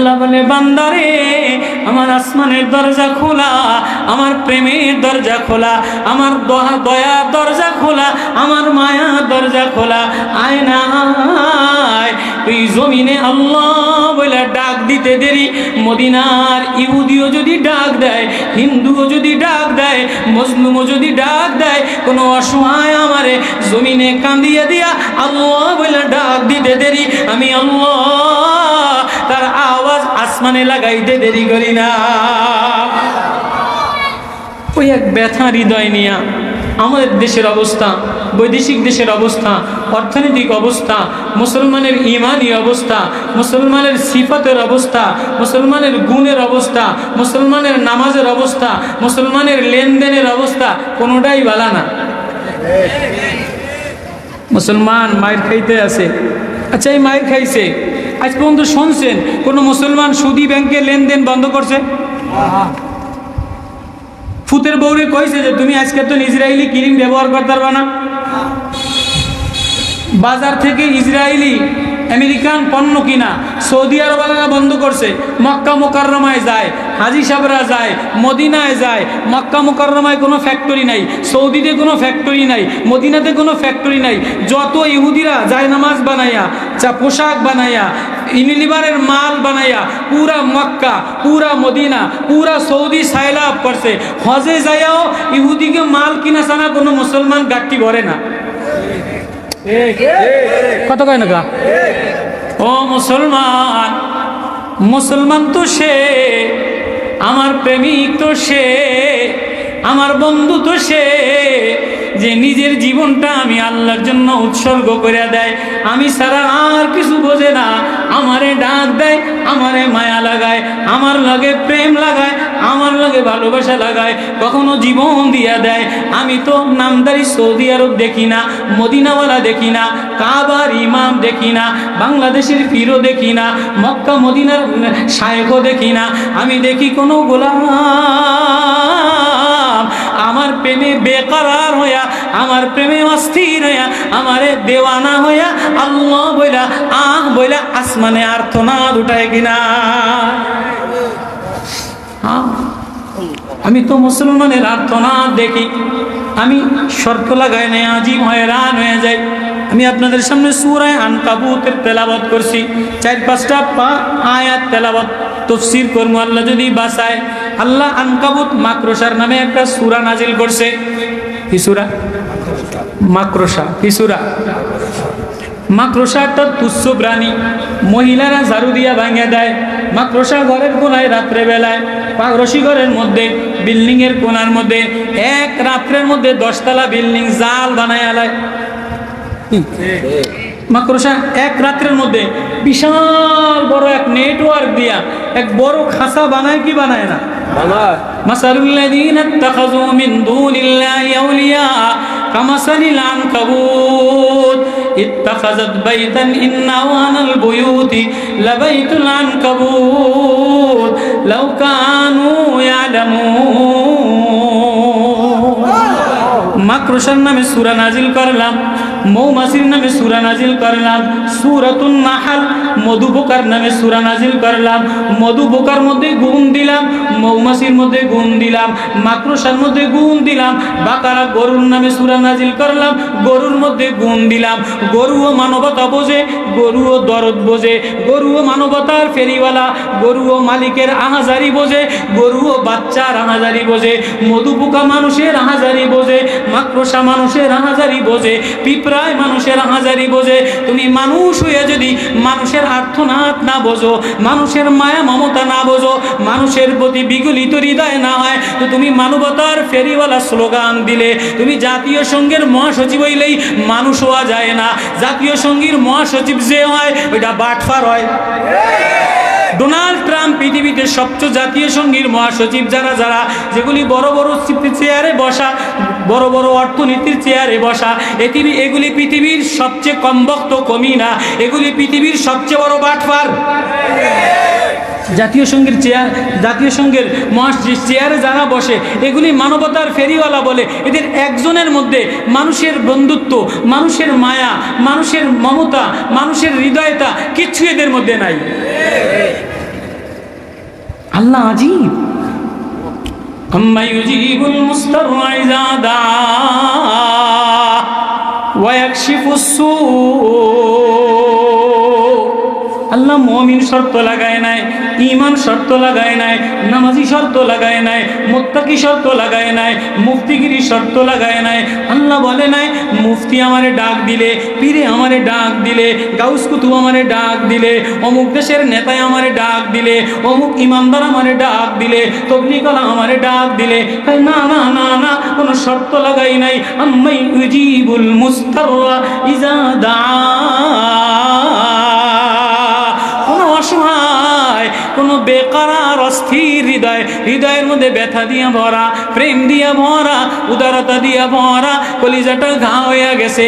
আল্লাহ বলে বান্দারে আমার আসমানের দরজা খোলা, আমার প্রেমের দরজা খোলা, আমার দয়ার দরজা খোলা, আমার মায়ার দরজা খোলা, আয় না আয়। তুই জমিনে আল্লাহ বলে ডাক দিতে দেরি, মদিনার ইহুদিও যদি ডাক দেয়, হিন্দুও যদি ডাক দেয়, মুসলিমও যদি ডাক দেয়, কোনো অসহায় আমারে জমিনে কান্দিয়ে দিয়া আল্লাহ বলে ডাক দিতে দেরি, আমি আল্লাহ তার আওয়াজ আসমানে লাগাইতে দেরি করি না। ওই এক ব্যথা হৃদয় নিয়া আমাদের দেশের অবস্থা, বৈদেশিক দেশের অবস্থা, অর্থনৈতিক অবস্থা, মুসলমানের ইমানি অবস্থা, মুসলমানের সিফাতের অবস্থা, মুসলমানের গুণের অবস্থা, মুসলমানের নামাজের অবস্থা, মুসলমানের লেনদেনের অবস্থা কোনোটাই ভালো না। মুসলমান মায়ের খাইতে আছে, আচ্ছা এই মায়ের খাইছে, আজ পর্যন্ত শুনছেন কোনো মুসলমান সুদী ব্যাংকে লেনদেন বন্ধ করছে? ফুতের বউরে কইছে যে তুমি আজকে তো ইসরায়েলি ক্রিম ব্যবহার করতে পারবা না, বাজার থেকে ইসরায়েলি আমেরিকান পণ্য কিনা সৌদি আরবালারা বন্ধ করছে। মক্কা মুকাররমায় যায়, হাজি সাহেবরা যায়, মদিনায় যায়, মক্কা মুকাররমায় কোনো ফ্যাক্টরি নাই, সৌদিতে কোনো ফ্যাক্টরি নাই, মদিনাতে কোনো ফ্যাক্টরি নাই। যত ইহুদিরা যায় নামাজ বানাইয়া, পোশাক বানাইয়া, ইউনিলিভারের মাল বানাইয়া পুরা মক্কা, পুরা মদিনা, পুরা সৌদি সাইলাভ করছে। হজে যাইয়াও ইহুদিকে মাল কিনা ছাড়া কোনো মুসলমান গাঠটি ভরে না। কত কয় না? ও মুসলমান, মুসলমান তো সে, আমার প্রেমিক তো সে, আমার বন্ধু তো সে, যে নিজের জীবনটা আমি আল্লাহর জন্য উৎসর্গ করে দেয়, আমি ছাড়া আর কিছু বোঝে না, আমারে ডাক দেয়, আমারে মায়া লাগায়, আমার লাগে প্রেম লাগায়, আমার লাগে ভালোবাসা লাগায়, কখনো জীবন দিয়া দেয়। আমি তো নামদারি সৌদি আরব দেখি না, মদিনাওয়ালা দেখি না, কাবার ইমাম দেখি না, বাংলাদেশের পীরও দেখি না, মক্কা মদিনার শায়েখও দেখি না, আমি দেখি কোনো গোলাম আমার প্রেমে বেকরার হইয়া, আমার প্রেমে অস্থির হইয়া, আমারে দেওয়ানা হইয়া আল্লাহ বইলা বইলা আসমানে আর্তনাদ উঠায় কিনা। আমি তো মুসলমানের আর্তনাদ দেখি, আমি শর্ত লাগাই না, আজিম হয়রান হয়ে যাই। আমি আপনাদের সামনে সূরা আনকাবুতের তেলাওয়াত করছি, 4-5টা আয়াত তেলাওয়াত তাফসীর করব আল্লাহ যদি বাঁচায়। আল্লাহ আনকাবুত মাকরসার নামে একটা সূরা নাজিল করছে। কি সূরা? মাকরসা। কি সূরা? মাকরসা একটা তুচ্ছ প্রাণী, মহিলারা ঝাড়ু দিয়া ভাঙিয়ে দেয়। মাকরসা ঘরের কোনায় রাত্রে বেলায়, রশি ঘরের মধ্যে, বিল্ডিং এর কোনার মধ্যে এক রাত্রের মধ্যে 10 তলা বিল্ডিং জাল বানায় আলায়। মাকড়সা এক রাত্রের মধ্যে বিশাল বড় এক নেটওয়ার্ক দিয়া এক বড় খাঁচা বানায় কি বানায় না? মাসালুল্লাযীনা ইত্তাখাযু মিন দুনিল্লাহি আউলিয়া কামাসালিল আনকাবুত ইত্তাখাযাত বাইতান ইন্না আওয়ানাল বুয়ুতি লাবাইতুল আনকাবুত লাউ কানু ইয়ালামুন। মাকড়সার নামে সূরা নাজিল করলাম, মৌমাছির নামে সূরা নাজিল করলাম, সূরাতুন নাহল। মধু পোকার নামে সূরা নাজিল করলাম, মধু পোকার মধ্যে গুণ দিলাম, মৌমাছির মধ্যে গুণ দিলাম, মাকড়সার মধ্যে গুণ দিলাম। বাকারা গরুর নামে সূরা নাজিল করলাম, গরুর মধ্যে গুণ দিলাম। গরুও মানবতা বোঝে, গরুও দরদ বোঝে, গরুও মানবতার ফেরিওয়ালা, গরুও মালিকের আহাজারি বোঝে, গরুও বাচ্চার আহাজারি বোঝে। মধু পোকা মানুষের আহাজারি বোঝে, মাকড়সা মানুষের আহাজারি বোঝে, পিঁপড়ায় মানুষের আহাজারি বোঝে। তুমি মানুষ হয়ে যদি মানুষের আর্তনাদ না বোঝো, মানুষের মায়া মমতা না বোঝো, মানুষের প্রতি বিগলিত হৃদয় না হয়, তো তুমি মানবতার ফেরিওয়ালা স্লোগান দিলে, তুমি জাতীয় সংঘের মহাসচিব হইলেই মানুষ হওয়া যায় না। জাতীয় সংঘের মহাসচিব যে হয় ওইটা বাটফার হয়। ডোনাল্ড ট্রাম্প পৃথিবীতে সবচেয়ে জাতীয় সংঘের মহাসচিব যারা যারা, যেগুলি বড় বড় চেয়ারে বসা, বড় বড় অর্থনীতির চেয়ারে বসা, এগুলি পৃথিবীর সবচেয়ে কমবক্ত কমিনা, এগুলি পৃথিবীর সবচেয়ে বড় বাটফার। জাতীয় সংঘের চেয়ার, জাতীয় সংঘের চেয়ারে যারা বসে এগুলি মানবতার ফেরিওয়ালা বলে। এদের একজনের মধ্যে মানুষের বন্ধুত্ব, মানুষের মায়া, মানুষের মমতা, মানুষের হৃদয়তা কিচ্ছু এদের মধ্যে নাই। আল্লাহ আজীব। আম্মা ইউজিবুল মুস্তাররা ইযা দা ওয়া ইয়াকশিফুস সূ। আল্লাহ মুমিন শর্ত লাগায় নাই, ঈমান শর্ত লাগায় নাই, নামাজি শর্ত লাগায় নাই, মুত্তাকি শর্ত লাগায় নাই, মুফতিগিরি শর্ত লাগায় নাই। আল্লাহ বলে নাই মুফতি আমারে ডাক দিলে, পীরে আমারে ডাক দিলে, গাউস কুতুব আমারে ডাক দিলে, অমুক দেশের নেতায় আমারে ডাক দিলে, অমুক ইমানদার আমারে ডাক দিলে, তবলিগওয়ালা আমারে ডাক দিলে। না না না না, কোনো শর্ত লাগাই নাই। আম্মা ইউজিবুল মুস্তাররা ইযা দা। অসহায়, কোন বেকার অস্থির হৃদয়, হৃদয়ের মধ্যে ব্যথা দিয়া ভরা, প্রেম দিয়া ভরা, উদারতা দিয়া ভরা, কলিজাটা ঘা হয়ে গেছে।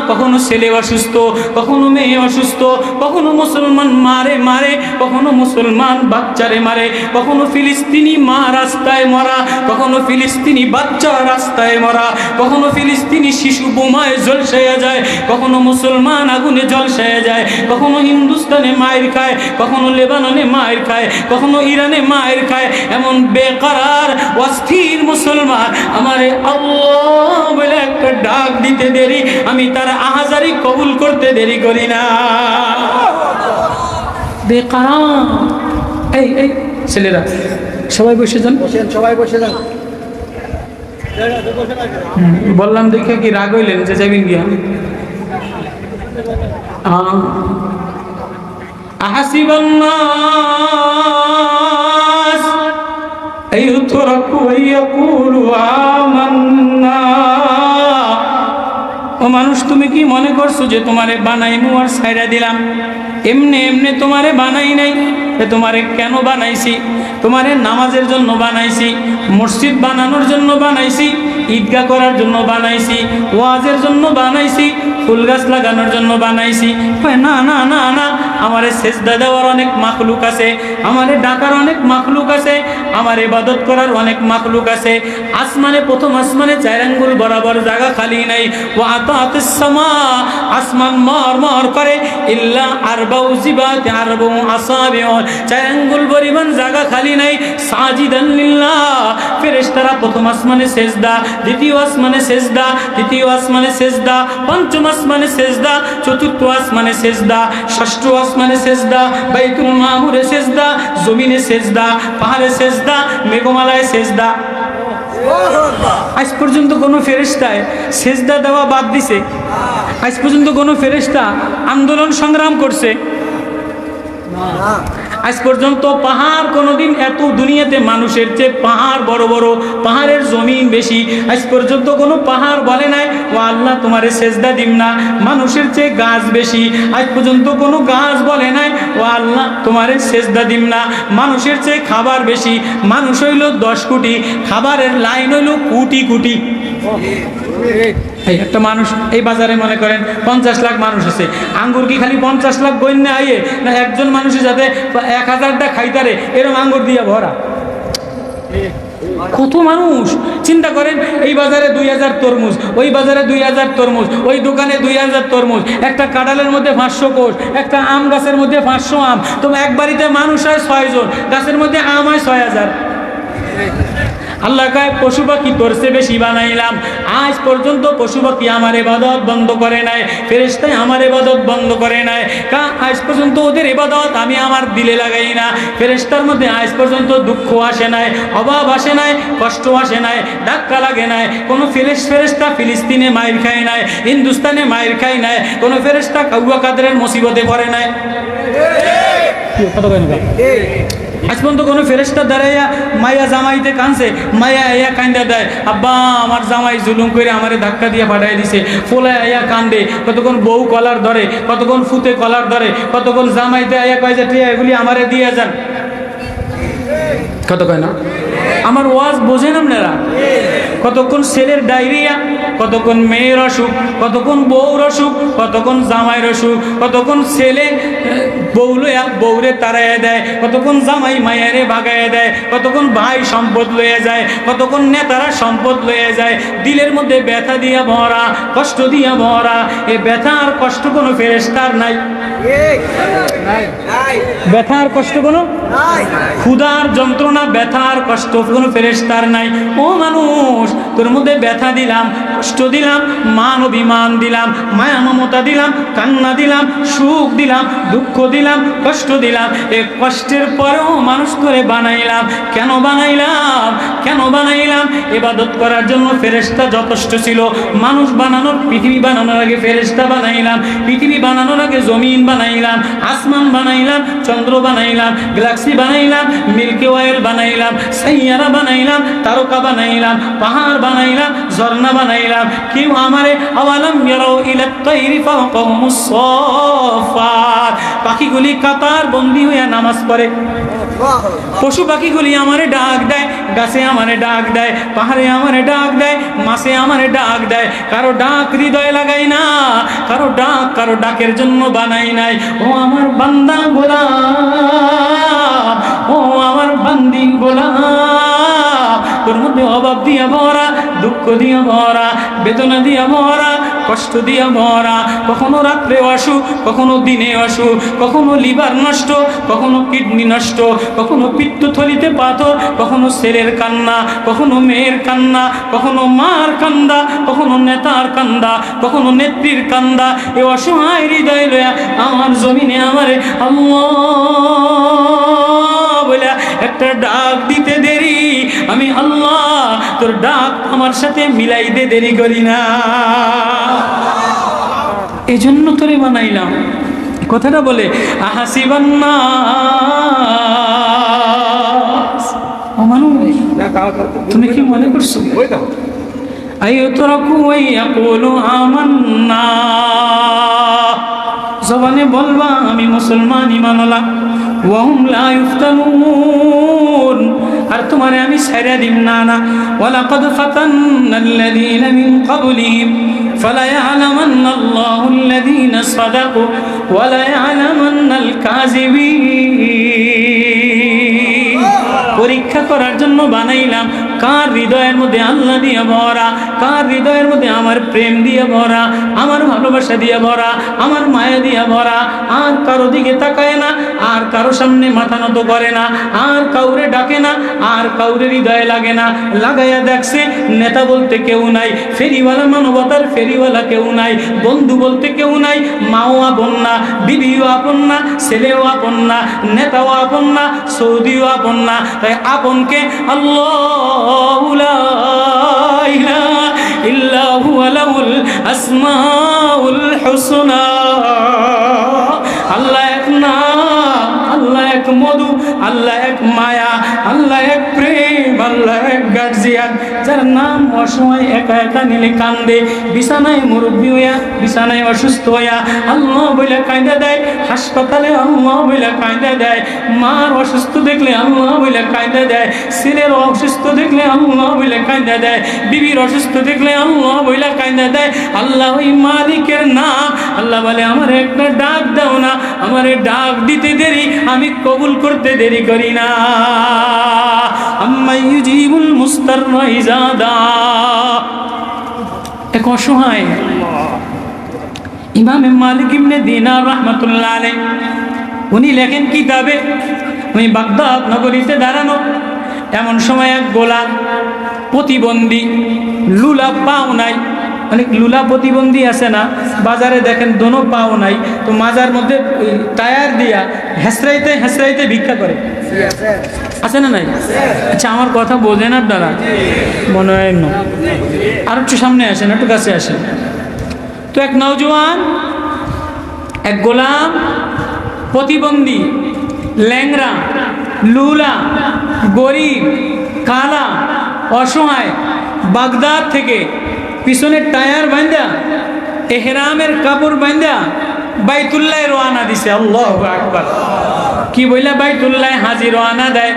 কখনো ছেলে অসুস্থ, কখনো মেয়ে অসুস্থ, কখনো মুসলমান মারে মারে, কখনো মুসলমান বাচ্চারে মারে, কখনো ফিলিস্তিনি মা রাস্তায় মরা, কখনো ফিলিস্তিনি বাচ্চা রাস্তায় মরা, কখনো ফিলিস্তিনি শিশু বোমায় ঝলসাইয়া যায়, কখনো মুসলমান আগুনে ঝলসাইয়া যায়, কখনো হিন্দুস্তানে মায়ের খায়, কখনো লেবাননে মায়ের খায়, কখনো ইরানে মায়ের খায়। এমন বেকার অস্থির মুসলমান আমারে আল্লাহ বলে একটা ডাক দিতে দেরি, আমি তার আহাজারি কবুল করতে দেরি করি না। বেকার। এই এই ছেলেরা সবাই বসে যান, সবাই বসে যান। বললাম দেখে কি রাগ হইলেন যে যাবেন গিয়া? আহাসিবান নাস আইয়ুতরাকু ওয়ায়াকুলু আমান্না। ও মানুষ, তুমি কি মনে করছো যে তোমারে বানাইমু আর ছাইড়া দিলাম? এমনি এমনি তোমারে বানাই নাই। তোমারে কেন বানাইছি? তোমারে নামাজের জন্য বানাইছি, মসজিদ বানানোর জন্য বানাইছি, ঈদগাহ করার জন্য বানাইছি, ওয়াজের জন্য বানাইছি, ফুল গাছ লাগানোর জন্য বানাইছি। না না না না, আমারে সেজদা দেওয়ার অনেক মাখলুক আছে, আমারে ডাকার অনেক মাখলুক আছে, আমার ইবাদত করার অনেক মাখলুক আছে। আসমানে, প্রথম আসমানে 4 আঙ্গুল বরাবর জায়গা খালি নাই। ওয়া আতাতিস সামা, আসমান মর মর করে। ইল্লা আরবাউ জিবাত আরবাউ আসাবিউ, 4 আঙ্গুল পরিমাণ জায়গা খালি নাই। সাজিদান লিল্লাহ, ফেরেশতারা প্রথম আসমানে সেজদা, দ্বিতীয় আসমানে সেজদা, তৃতীয় আসমানে সেজদা, পঞ্চম আসমানে সেজদা, চতুর্থ আসমানে সেজদা, ষষ্ঠ আসমানে সেজদা, বাইতুল মামুরে সেজদা, জমিনে সেজদা, পাহাড়ে সেজদা, মেঘমালায় সেজদা। আজ পর্যন্ত কোনো ফেরেশতায় সেজদা দেওয়া বাদ দিছে? আজ পর্যন্ত কোনো ফেরেশতা আন্দোলন সংগ্রাম করছে? আজ পর্যন্ত পাহাড় কোনোদিন এত দুনিয়াতে মানুষের চেয়ে পাহাড় বড় বড়, পাহাড়ের জমিন বেশি। আজ পর্যন্ত কোনো পাহাড় বলে নাই ও আল্লাহ তোমারে সেজদা দিম না। মানুষের চেয়ে গাছ বেশি। আজ পর্যন্ত কোনো গাছ বলে নাই ও আল্লাহ তোমারে সেজদা দিম না। মানুষের চেয়ে খাবার বেশি। মানুষ হইল 10 কোটি, খাবারের লাইন হইল কোটি কোটি। এই একটা মানুষ, এই বাজারে মনে করেন 50 লাখ মানুষ আছে, আঙ্গুর কি খালি 50 লাখ বন্যা আইয়ে না একজন মানুষের যাতে 1000টা খাইতারে এরকম আঙ্গুর দিয়ে ভরা? কত মানুষ চিন্তা করেন। এই বাজারে 2000 তরমুজ, ওই বাজারে 2000 তরমুজ, ওই দোকানে 2000 তরমুজ, একটা কাঁঠালের মধ্যে 500 কোষ, একটা আম গাছের মধ্যে 500 আম। তো এক বাড়িতে মানুষ হয় 6 জন, গাছের মধ্যে আম হয় 6000। আল্লাহ কয় পশু পাখি তোর চেয়ে বেশি বানাইলাম। আজ পর্যন্ত পশু পাখি আমার ইবাদত বন্ধ করে নাই, ফেরেশতায় আমার ইবাদত বন্ধ করে নাই। আজ পর্যন্ত ওদের ইবাদত আমি আমার দিলে লাগাই না। ফেরেশতার মধ্যে আজ পর্যন্ত দুঃখ আসে নাই, অভাব আসে নাই, কষ্ট আসে নাই, ধাক্কা লাগে নাই। কোনো ফেরেশতা ফিলিস্তিনে মায়ের খায় নাই, হিন্দুস্তানে মায়ের খায় নাই, কোনো ফেরেশতা কাউয়া কাদেরের মুসিবতে পড়ে নাই। আজ পর্যন্ত কোনো ফেরেশতা দাঁড়াইয়া মায়া জামাইতে কানছে, মায়া এয়া কান্দা দেয়, আব্বা আমার জামাই জুলুম করে আমারে ধাক্কা দিয়ে পাঠাই দিছে। ফোলা এয়া কান্দে, কতক্ষণ বউ কলার ধরে, কতক্ষণ ফুতে কলার ধরে, কতক্ষণ জামাইতে এয়া কয় যে এগুলি আমারে দিয়ে যান। কত কয় না? আমার ওয়াজ বোঝেন আপনারা? কতক্ষণ ছেলের ডায়রিয়া, কতক্ষণ মেয়ের অসুখ, কতক্ষণ বউর অসুখ, কতক্ষণ জামাইয়ের অসুখ, কতক্ষণ ছেলে বউ লইয়া বউরে তাড়াইয়া দেয়, কতক্ষণ জামাই মায়েরে ভাগাইয়া দেয়, কতক্ষণ ভাই সম্পদ লইয়া যায়, কতক্ষণ নেতারা সম্পদ লইয়া যায়। দিলের মধ্যে ব্যথা দিয়া ভরা, কষ্ট দিয়া ভরা। এই ব্যথা আর কষ্ট কোনো ফেরেশতার নাই। ব্যথা আর কষ্ট কোনো, ক্ষুধার যন্ত্রণা, ব্যথা আর কষ্ট কোনো ফেরেশতার নাই। ও মানুষ, তোর মধ্যে ব্যথা দিলাম, কষ্ট দিলাম, মান অভিমান দিলাম, মায়া মমতা দিলাম, কান্না দিলাম, সুখ দিলাম, দুঃখ দিলাম, কষ্ট দিলাম। এই কষ্টের পরেও মানুষ করে বানাইলাম। কেন বানাইলাম? কেন বানাইলাম? ইবাদত করার জন্য ফেরেশতা যথেষ্ট ছিল। মানুষ বানানোর, পৃথিবী বানানোর আগে ফেরেশতা বানাইলাম। পৃথিবী বানানোর আগে জমিন বানাইলাম, আসমান বানাইলাম, চন্দ্র বানাইলাম, গ্যালাক্সি বানাইলাম, মিল্কি ওয়ে বানাইলাম, সাইয়ারা বানাইলাম, তারকা বানাইলাম, পাহাড় বানাইলাম, ঝর্ণা বানাইলাম। কেউ আমারে আওয়ালাম ইয়ারাউ ইলাত তাইরি ফাওকাহুমুস সাফাত, পাখিগুলি কাতার বন্দী হইয়া নামাজ পড়ে। পশু পাখিগুলি আমারে ডাক দেয়, গাছে আমারে ডাক দেয়, পাহাড়ে আমারে ডাক দেয়, মাছে আমারে ডাক দেয়। কারো ডাক হৃদয়ে লাগাই না, কারো ডাকের জন্য বানাই নাই। ও আমার বান্দা গোলাম, ও আমার বান্দি গোলাম, তোর মধ্যে অভাব দিয়া ভরা, দুঃখ দিয়া ভরা, বেদনা দিয়া ভরা, কষ্ট দিয়া ভরা। কখনো রাত্রে অসুখ, কখনো দিনে অসুখ, কখনো লিভার নষ্ট, কখনো কিডনি নষ্ট, কখনো পিত্তথলিতে পাথর, কখনো ছেলের কান্না, কখনো মেয়ের কান্না, কখনো মার কান্দা, কখনো নেতার কান্দা, কখনো নেত্রীর কান্দা। এ অসহায় হৃদয় লয়া আমার জমিনে আমারে আল্লাহ বলে একটা ডাক দিতে দেরি, আমি আল্লাহ তোর ডাক আমার সাথে মিলাইতে দেরি করি না। এই জন্য তোরে বানাইলাম। কথাটা বলে আহাসিবান্নাস, ও মানুষ তুমি কি মনে করছো আইয়ুতরাকু ওয়ায়াকুলু আমান্না, জবানে বলবা আমি মুসলমান ঈমানওয়ালা, ওয়া হুম লা ইফতানুন, আর তোমারে আমি ছাইরা দিম না। না ওয়ালাকাদ ফাতান্নাল্লাযীনা মিন ক্বাবলিহিম ফালায়ালামান্নাল্লাহু আল্লাযীনা সাদাকু ওয়া লায়ালামান্নাল কাযিবিন। পরীক্ষা করার জন্য বানাইলাম কার হৃদয়ের মধ্যে আল্লাহ দিয়ে ভরা, কার হৃদয়ের মধ্যে আমার প্রেম দিয়ে ভরা, আমার ভালোবাসা দিয়ে ভরা, আমার মায়া দিয়ে ভরা। আর কারো দিকে তাকায় না, আর কারো সামনে মাথা নত করে না, আর কাউরে ডাকে না, আর কাউরে হৃদয়ে লাগে না। লাগাইয়া দেখছে নেতা বলতে কেউ নাই, ফেরিওয়ালা মানবতার ফেরিওয়ালা কেউ নাই, বন্ধু বলতে কেউ নাই, মাও আপন না, বিবিও আপন না, ছেলেও আপন না, নেতাও আপন না, সৌদিও আপন না। তাই আপনকে আল্লাহু লা ইলাহা ইল্লা হুয়া লাহুল আসমাউল হুসনা। আল্লাহ এক নাম, আল্লাহ এক মধু, আল্লাহ এক মায়া, আল্লাহ এক প্রেম, আল্লাহ এক গার্জিয়ান, যার নাম অসময় একা একা নিলে কান্দে, বিছানায় মুরব্বী হইয়া, বিছানায় অসুস্থ হইয়া আল্লাহ বইলা কাঁদা দেয়, হাসপাতালে আল্লাহ বইলা কাঁদা দেয়, মার অসুস্থ দেখলে আল্লাহ বইলা কাঁদা দেয়, ছেলের অসুস্থ দেখলে আল্লাহ বইলা কাঁদা দেয়, বিবির অসুস্থ দেখলে আল্লাহ বইলা কাঁদা দেয়। আল্লাহ ওই মালিকের নাম। আল্লাহ বলে আমার একটা ডাক দাও না, আমারে ডাক দিতে দেরি, আমি কবুল করতে দেরি করি না। আম্মা ইউজিবুল মুস্তাররা ইযা দা, এক অসহায় ইমাম মালিক ইবনে দিনার রাহমাতুল্লাহ আলাইহি, উনি লেখেন কিতাবে, উনি বাগদাদ নগরীতে দাঁড়ানো, এমন সময় এক গোলাম প্রতিবন্ধী, লুলা পাও নাই, অনেক লুলা প্রতিবন্ধী আছে না, বাজারে দেখেন দোনো পাও নাই, তো মাজার মধ্যে টায়ার দিয়া হেসরাইতে হেসরাইতে ভিক্ষা করে, আছে না নাই? আচ্ছা আমার কথা বোঝেন আপনারা? মনে হয় না। আর একটু সামনে আসেন, একটু কাছে আসেন। তো এক নওজোয়ান, এক গোলাম প্রতিবন্ধী, ল্যাংরা, লুলা, গরিব, কালা, অসহায়, বাগদাদ থেকে পিছনের টায়ার বাঁধা, এহরামের কাপড় বাঁধা বাইতুল্লাহ রওনা দিছে। আল্লাহু আকবার। কি বইলা বাইতুল্লাহ হাজি রওনা দেয়,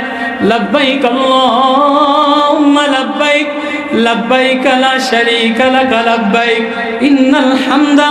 লব্বাইক আল্লাহুম্মা লব্বাইক লব্বাইক লা শারীকা লাক লব্বাইক ইন্নাল হামদা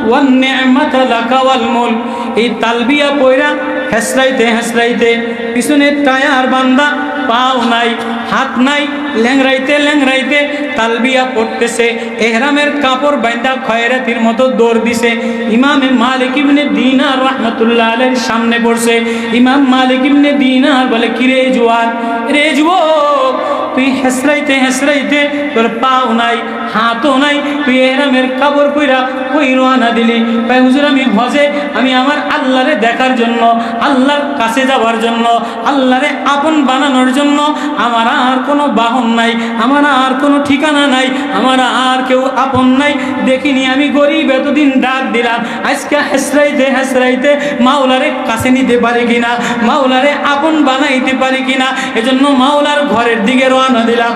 ওয়ান নি'মাতা লাকা ওয়াল মুলক। এই তালবিয়া পয়রা হেসরাইতে হেসরাইতে পিছনের টায়ার বান্দা, পাও নাই হাত নাই, ল্যাংরাইতে ল্যাংরাইতে তালবিয়া পড়তেছে, এহরামের কাপড় বাইন্দা খয়রাতির মতো দৌড় দিছে। ইমামে মালিক ইবনে দিনার রাহমাতুল্লাহ আলাইহির সামনে পড়ছে। ইমাম মালিক ইবনে দিনার বলে, কি রে জোয়ান, রে যুবক, তুই হেসরাইতে হেসরাইতে তোর পাও নাই হাতও নাই, তুই এহরামের কাপড় পইরা কই রওনা দিলি? ভাই হুজুর, আমি হজে আমি আমার আল্লাহরে দেখার জন্য, আল্লাহর কাছে যাওয়ার জন্য, আল্লাহরে আপন বানানোর জন্য। আমার আর কোনো বাহন নাই, আমার আর কোনো ঠিকানা নাই, আমার আর কেউ আপন নাই। দেখিনি আমি গরিব, এতদিন ডাক দিলাম, আজকে হেসরাইতে হেসরাইতে মাওলারে কাছে নিতে পারি কিনা, মাওলারে আপন বানাইতে পারি কিনা, এজন্য মাওলার ঘরের দিকে রওনা দিলাম।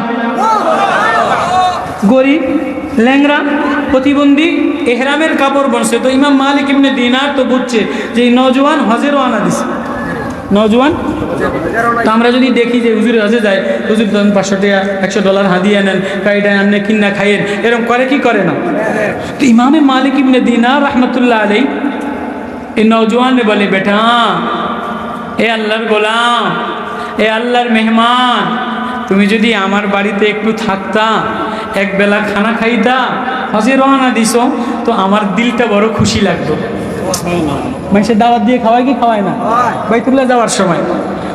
গরিব, ল্যাংরা, প্রতিবন্ধী, এহরামের কাপড় পরছে। তো ইমাম মালিক ইবনে দিনার তো বুঝছে যে এই নওজোয়ান হজে রওনা দিছে, নওজোয়ান। তো আমরা যদি দেখি যে হুজুর হজে যায়, হুজুর ধরুন $500 $100 হাদিয়া নেন, এটা আপনি কিনা খাইয়েন, এরকম করে কি করে না? তো ইমামে মালিক ইবনে দিনার রাহমাতুল্লাহ আলাইহি এই নওজোয়ানে বলে, বেটা, এ আল্লাহর গোলাম, এ আল্লাহর মেহমান, তুমি যদি আমার বাড়িতে একটু থাকতা, এক বেলা খানা খাইতা, হজে রওনা দিছো, তো আমার দিলটা বড় খুশি লাগতো। মানুষের দাওয়াত দিয়ে খাওয়ায় কি খাওয়ায় না বাইতুল্লাহ যাওয়ার সময়?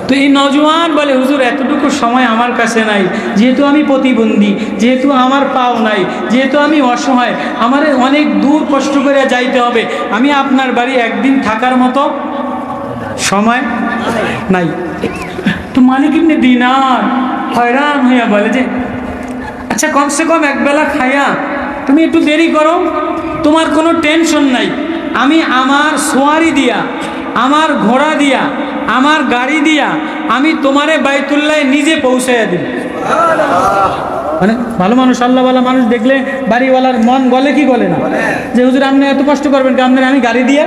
তো এই নওজোয়ান বলে, হুজুর এতটুকু সময় আমার কাছে নাই, যেহেতু আমি প্রতিবন্ধী, যেহেতু আমার পাও নাই, যেহেতু আমি অসহায়, আমার অনেক দূর কষ্ট করে যাইতে হবে, আমি আপনার বাড়ি একদিন থাকার মতো সময় নাই। তো মালিক ইবনে দিনার হয়রান হইয়া বলে যে, আচ্ছা কমসে কম একবেলা খাইয়া তুমি একটু দেরি করো, তোমার কোনো টেনশন নাই, আমি আমার সোয়ারি দিয়া, আমার ঘোড়া দিয়া, আমার গাড়ি দিয়া আমি তোমারে বাইতুল্লাহ নিজে পৌঁছাইয়া দিব। মানে ভালো মানুষ, আল্লাহওয়ালা মানুষ দেখলে বাড়িওয়ালার মন গলে কি গলে না, যে হুজুর আপনি এত কষ্ট করবেন কি, আপনার আমি গাড়ি দিয়া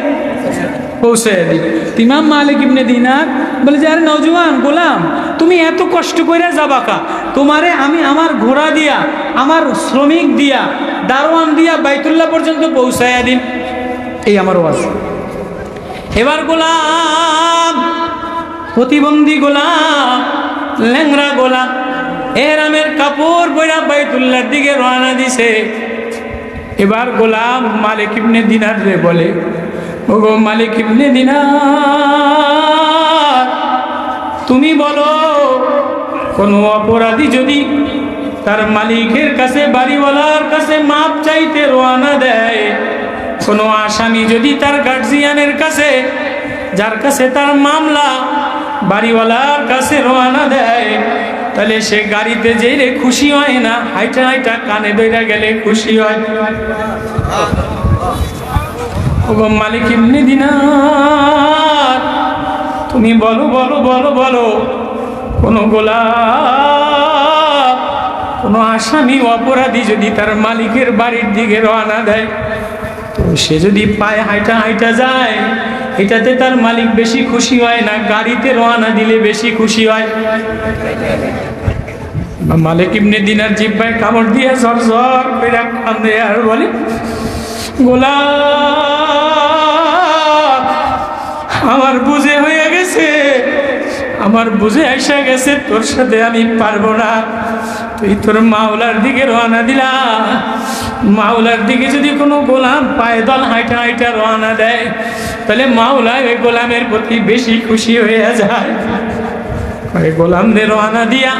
পৌঁছাইয়া দিই। ইমাম মালিক ইবনে দিনার বলে যে, আরে নওজোয়ান গোলাম, তুমি এত কষ্ট করে যাবা কা, তোমারে আমি আমার ঘোড়া দিয়া, আমার শ্রমিক দিয়া, দারোয়ান দিয়া বাইতুল্লাহ পর্যন্ত পৌঁছাইয়া দিন, এই আমার ওয়াজ। এবার গোলাম, প্রতিবন্ধী গোলাম, ল্যাংরা গোলাম, এহরামের কাপড় পরা বাইতুল্লাহর দিকে রওনা দিছে। এবার গোলাম মালিক ইবনে দিনার রে বলে, ওগো মালিক ইবনে দিনার, তুমি বলো, কোনো অপরাধী যদি তার মালিকের কাছে, বাড়িওয়ালার কাছে মাপ চাইতে রওনা দেয়, কোনো আসামি যদি তার গার্জিয়ানের কাছে, যার কাছে তার মামলা, বাড়িওয়ালার কাছে রওনা দেয়, তাহলে সে গাড়িতে যেয়ে খুশি হয় না, হাইটা হাইটা কানে ধইরা গেলে খুশি হয়। ওগো মালিক ইবনে দিনার, তুমি বলো বলো বলো বলো, কোনো গোলাম, কোনো আসামি অপরাধী যদি তার মালিকের বাড়ির দিকে রওনা দেয়, তো সে যদি পায়ে হাইটা হাইটা যায়, এটাতে তার মালিক বেশি খুশি হয় না গাড়িতে রওনা দিলে বেশি খুশি হয়? মালিক ইবনে দিনার জিহ্বায় কামড় দিয়ে ঝরঝর করে কান্দে আর বলে, গোলাম, আমার বুঝে হয়ে গেছে, আমার বুঝে এসে গেছে, তোর সাথে আমি পারবো না, তুই তোর মাওলার দিকে রওনা দিলা। মাওলার দিকে যদি কোনো গোলাম পায়দল হাইটা হাইটা রওনা দেয়, তাহলে মাওলা ওই গোলামের প্রতি বেশি খুশি হয়ে যায়। গোলামদের রওনা দিয়া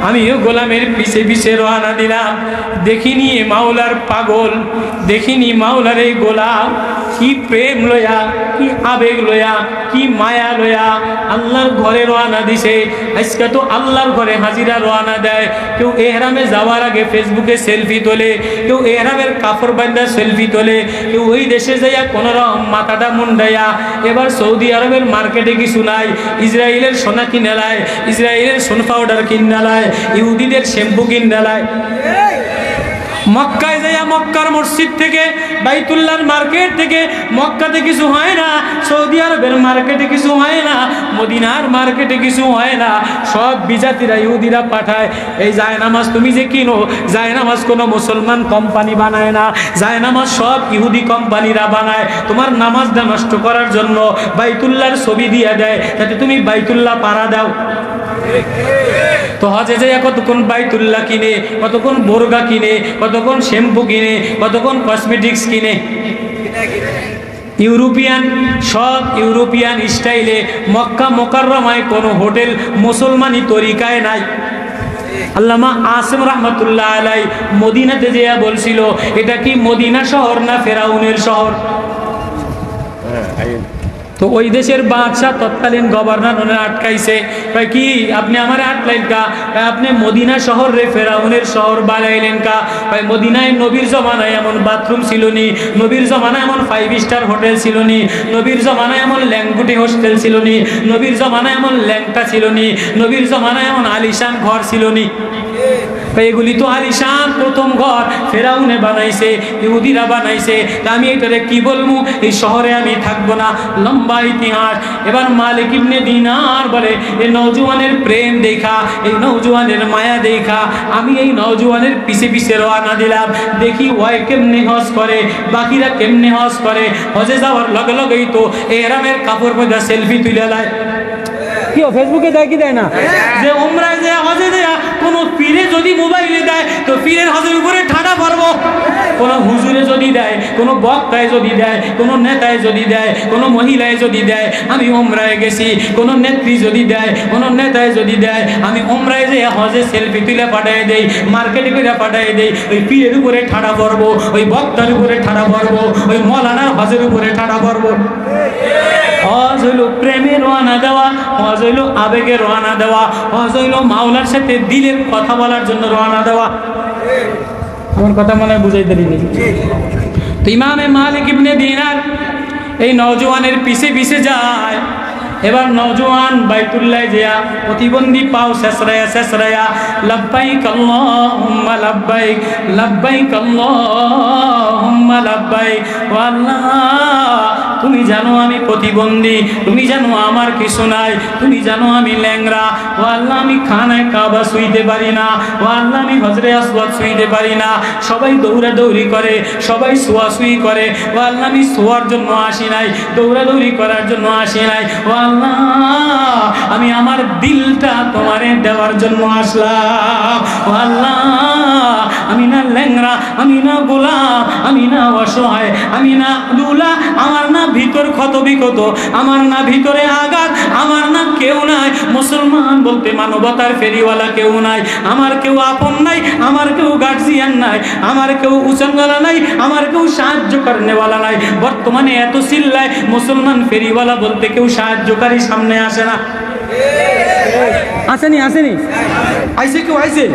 আমিও গোলামের পিছে পিছে রওনা দিলাম। দেখিনি মাওলার পাগল, দেখিনি মাওলার এই গোলাম কি প্রেম লয়া, কি আবেগ লয়া, কি মায়া লয়া আল্লাহর ঘরে রওনা দিছে। আজকে তো আল্লাহর ঘরে হাজিরা রওনা দেয়, কেউ এহরামে যাওয়ার আগে ফেসবুকে সেলফি তোলে, কেউ এহরামের কাপড় বান্ধা সেলফি তোলে, কেউ ওই দেশে যাইয়া কোনো রকম মাথাটা মুন্ডাইয়া। এবার সৌদি আরবের মার্কেটে কিছু নাই, ইসরায়েলের সোনা কিনে লায়, ইসরায়েলের সোন পাউডার কিনে লায়, ইহুদিদের শ্যাম্পু কিনে লায়। মক্কায় যাইয়া মক্কার মসজিদ থেকে, বাইতুল্লাহর মার্কেট থেকে, মক্কাতে কিছু হয় না, সৌদি আরবের মার্কেটে কিছু হয় না, মদিনার মার্কেটে কিছু হয় না, সব বিজাতিরা ইহুদিরা পাঠায়। এই জায়নামাজ তুমি যে কিনো, জায়নামাজ কোনো মুসলমান কোম্পানি বানায় না, জায়নামাজ সব ইহুদি কোম্পানিরা বানায়। তোমার নামাজটা নষ্ট করার জন্য বাইতুল্লাহর ছবি দিয়ে দেয়, যাতে তুমি বাইতুল্লাহ পাড়া দাও। তো হজে যাইয়া কতক্ষণ বাইতুল্লাহ কিনে, কতক্ষণ বোরগা কিনে, কতক্ষণ শ্যাম্পু কিনে, কতক্ষণ কসমেটিক্স কিনে। ইউরোপিয়ান, সব ইউরোপিয়ান স্টাইলে। মক্কা মোকাররমায় কোনো হোটেল মুসলমানি তরিকায় নাই। আল্লামা আসিম রহমতুল্লাহ আলাই মদিনাতে যেয়া বলছিল, এটা কি মদিনা শহর না ফেরাউনের শহর? তো ওই দেশের বাদশাহ তৎকালীন গভর্নর ওনার আটকাইছে, কি আপনি আমার আটলাইন কা? আপনি মদিনা শহর রে ফেরাউনের শহর বানাইলেন কা? মদিনায় নবীর জমানায় এমন বাথরুম ছিল নি, নবীর জমানায় এমন 5 স্টার হোটেল ছিল নি, নবীর জমানায় এমন ল্যাংগুটি হোস্টেল ছিল নি, নবীর জমানায় এমন ল্যাংটা ছিল নি, নবীর জমানায় এমন আলিশান ঘর ছিল নি। এগুলি তো আলিশান প্রথম ঘর ফেরাউনে বানাইছে, ইহুদিরা বানাইছে। আমি এটারে কি বলবো, এই শহরে আমি থাকবো না। লম্বা ইতিহাস। এবার মালিক ইবনে দিনার বলে, এই নওজোয়ানের প্রেম দেখা, এই নওজোয়ানের মায়া দেখা আমি এই নওজোয়ানের পিছে পিছে রওনা দিলাম। দেখি ওই কেমনে হজ করে, বাকিরা কেমনে হজ করে। হজে যাওয়ার লগে লগেই তো এহরামের কাপড় পয়দা সেলফি তুলে দেয়। কি ফেসবুকে দেয় কি দেয় না? যে উমরায় যায়, হজে যায়, কোনো পীরে যদি মোবাইলে দেয় তো পীরের হজের উপরে ঠাডা পড়বো। কোনো হুজুরে যদি দেয়, কোনো বক্তায় যদি দেয়, কোনো নেতায় যদি দেয়, কোনো মহিলায় যদি দেয় আমি উমরায় গেছি, কোনো নেত্রী যদি দেয়, কোনো নেতায় যদি দেয় আমি উমরায় যেয়ে হজে সেলফি তুলে পাঠাই দেই, মার্কেটে করে পাঠাই দেই। ওই পীরের উপরে ঠাডা পড়বো, ওই বক্তার উপরে ঠাডা পড়বো, ওই মৌলানার হজের উপরে ঠাডা পড়বো। হজ হইল প্রেমে রওনা দেওয়া, হজ হইল আবেগে রওনা দেওয়া, হজ হইল মাওলার সাথে দিলের কথা বলার জন্য রওনা দেওয়া। আমার কথা মনে হয় বুঝাইতে দিবি। তো ইমামে মালিক ইবনে দিনার এই নওজোয়ানের পিছে পিছে যায়। এবার নওজোয়ান বাইতুল্লাহ যেয়া প্রতিবন্ধী পাও শেষরায়া শেষরায়া লাব্বাইক আল্লাহুম্মা লাব্বাইক, লাব্বাইক আল্লাহুম্মা লাব্বাইক। ও আল্লাহ, তুমি জানো আমি প্রতিবন্ধী, তুমি জানো আমার কিছু নাই, তুমি জানো আমি ল্যাংরা। ও আল্লাহ, আমি খানায় কাবা শুইতে পারি না। ও আল্লাহ, আমি হজরে আসওয়াদ শুইতে পারি না। সবাই দৌড়াদৌড়ি করে, সবাই শোয়াশুয়ি করে। ও আল্লাহ, আমি শোয়ার জন্য আসি নাই, দৌড়াদৌড়ি করার জন্য আসি নাই। ও আল্লাহ, আমি আমার দিলটা তোমারে দেওয়ার জন্য আসলাম। ও আল্লাহ, আমি না ল্যাংরা, আমি না গোলাম, আমি না অসহায়, আমি না দুলা, আমার না ভিতর ক্ষত বিক্ষত, আমার না ভিতরে আঘাত, আমার না কেউ নাই। মুসলমান বলতে মানবতার ফেরিওয়ালা কেউ নাই, আমার কেউ আপন নাই, আমার কেউ গার্জিয়ান নাই, আমার কেউ উচানওয়ালা নাই, আমার কেউ সাহায্য করেনেওয়ালা নাই। বর্তমানে এত চিল্লায় মুসলমান ফেরিওয়ালা বলতে কেউ সাহায্যকারী সামনে আসে না। আসেনি আসেনি আইসে কেউ আইসে?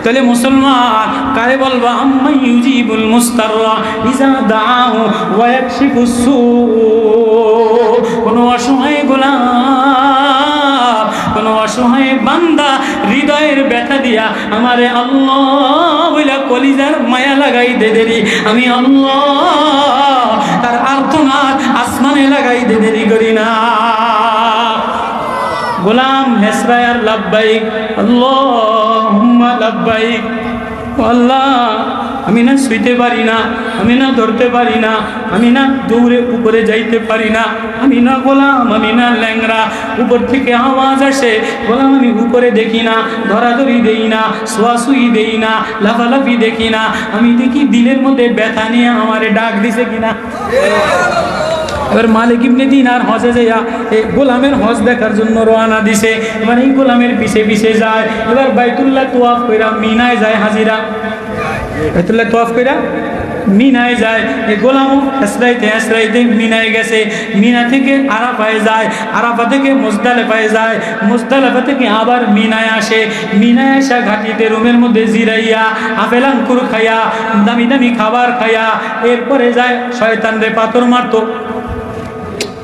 তাহলে মুসলমান কারে বলবা? আম্মা ইউজিবুল মুস্তাররা ইজা দাআহু ওয়া ইয়াকশিফুস সূ। কোন অসহায় গোলাম, কোন অসহায় বান্দা হৃদয়ের ব্যথা দিয়া আমারে আল্লাহ বইলা কলিজার মায়া লাগাই দে দেরি, আমি আল্লাহ তার আর্তনাদ আসমানে লাগাই দে দেরি করি না। গোলাম হেসরায়ার লাব্বাইক আল্লাহুম্মা লাব্বাইক। আল্লাহ, আমি না শুইতে পারি না, আমি না ধরতে পারি না, আমি না দৌড়ে উপরে যাইতে পারি না, আমি না গোলাম, আমি না ল্যাংরা। উপর থেকে আওয়াজ আসে, গোলাম আমি উপরে দেখি না, ধরাধরি দেই না, শোয়াশুয়ি দেই না, লাফালাফি দেখি না, আমি দেখি দিলের মধ্যে ব্যথা নিয়ে আমারে ডাক দিছে কিনা। এবার মালিক ইবনে দিনার হজে যাইয়া এই গোলামের হজ দেখার জন্য রওনা দিছে। এবার এই গোলামের পিছে পিছে যায়। এবার বাইতুল্লাহ তোয়াফ কইরা মিনায় যায় হাজিরা, বাইতুল্লাহ তোয়াফ কইরা মিনায় যায়। এই গোলামও হেসরাইতে হেসরাইতে মিনায় গেছে। মিনা থেকে আরাফায় যায়, আরাফা থেকে মুজদালিফায় যায়, মুজদালিফা থেকে আবার মিনায় আসে। মিনায় আসা ঘাটিতে রুমের মধ্যে জিরাইয়া আপেল আঙ্কুর খাইয়া দামি দামি খাবার খাইয়া এরপরে যায় শয়তান রে পাথর মারতো।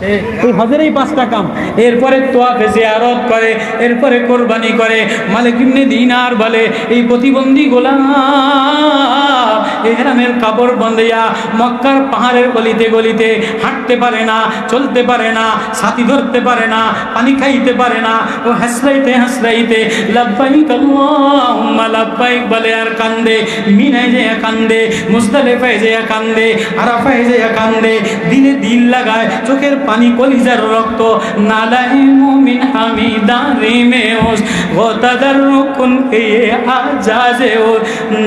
এই হজের এই 5টা কাম। এরপরে তোয়াফে জিয়ারত করে, এরপরে কোরবানি করে। মালিক ইবনে দিনার বলে এই প্রতিবন্ধী গোলাম ইহরামের কাপড় বাঁধিয়া মক্কার পাহাড়ের গলিতে গলিতে হাঁটতে পারে না, চলতে পারে না, ছাতি ধরতে পারে না, পানি খাইতে পারে না। ও হাসরাইতে হাসরাইতে লাব্বাইক আল্লাহুম্মা লাব্বাইক বলে আর কান্দে। মিনায় যে কান্দে, মুজদালিফায় যে কান্দে, আরাফায় যে কান্দে, দিলে দিল লাগায়, চোখের পানি কলিজার রক্ত। নালাই মুমিন হামিদারি মে ওস ও তাদাররুকুন কে আজাজে ও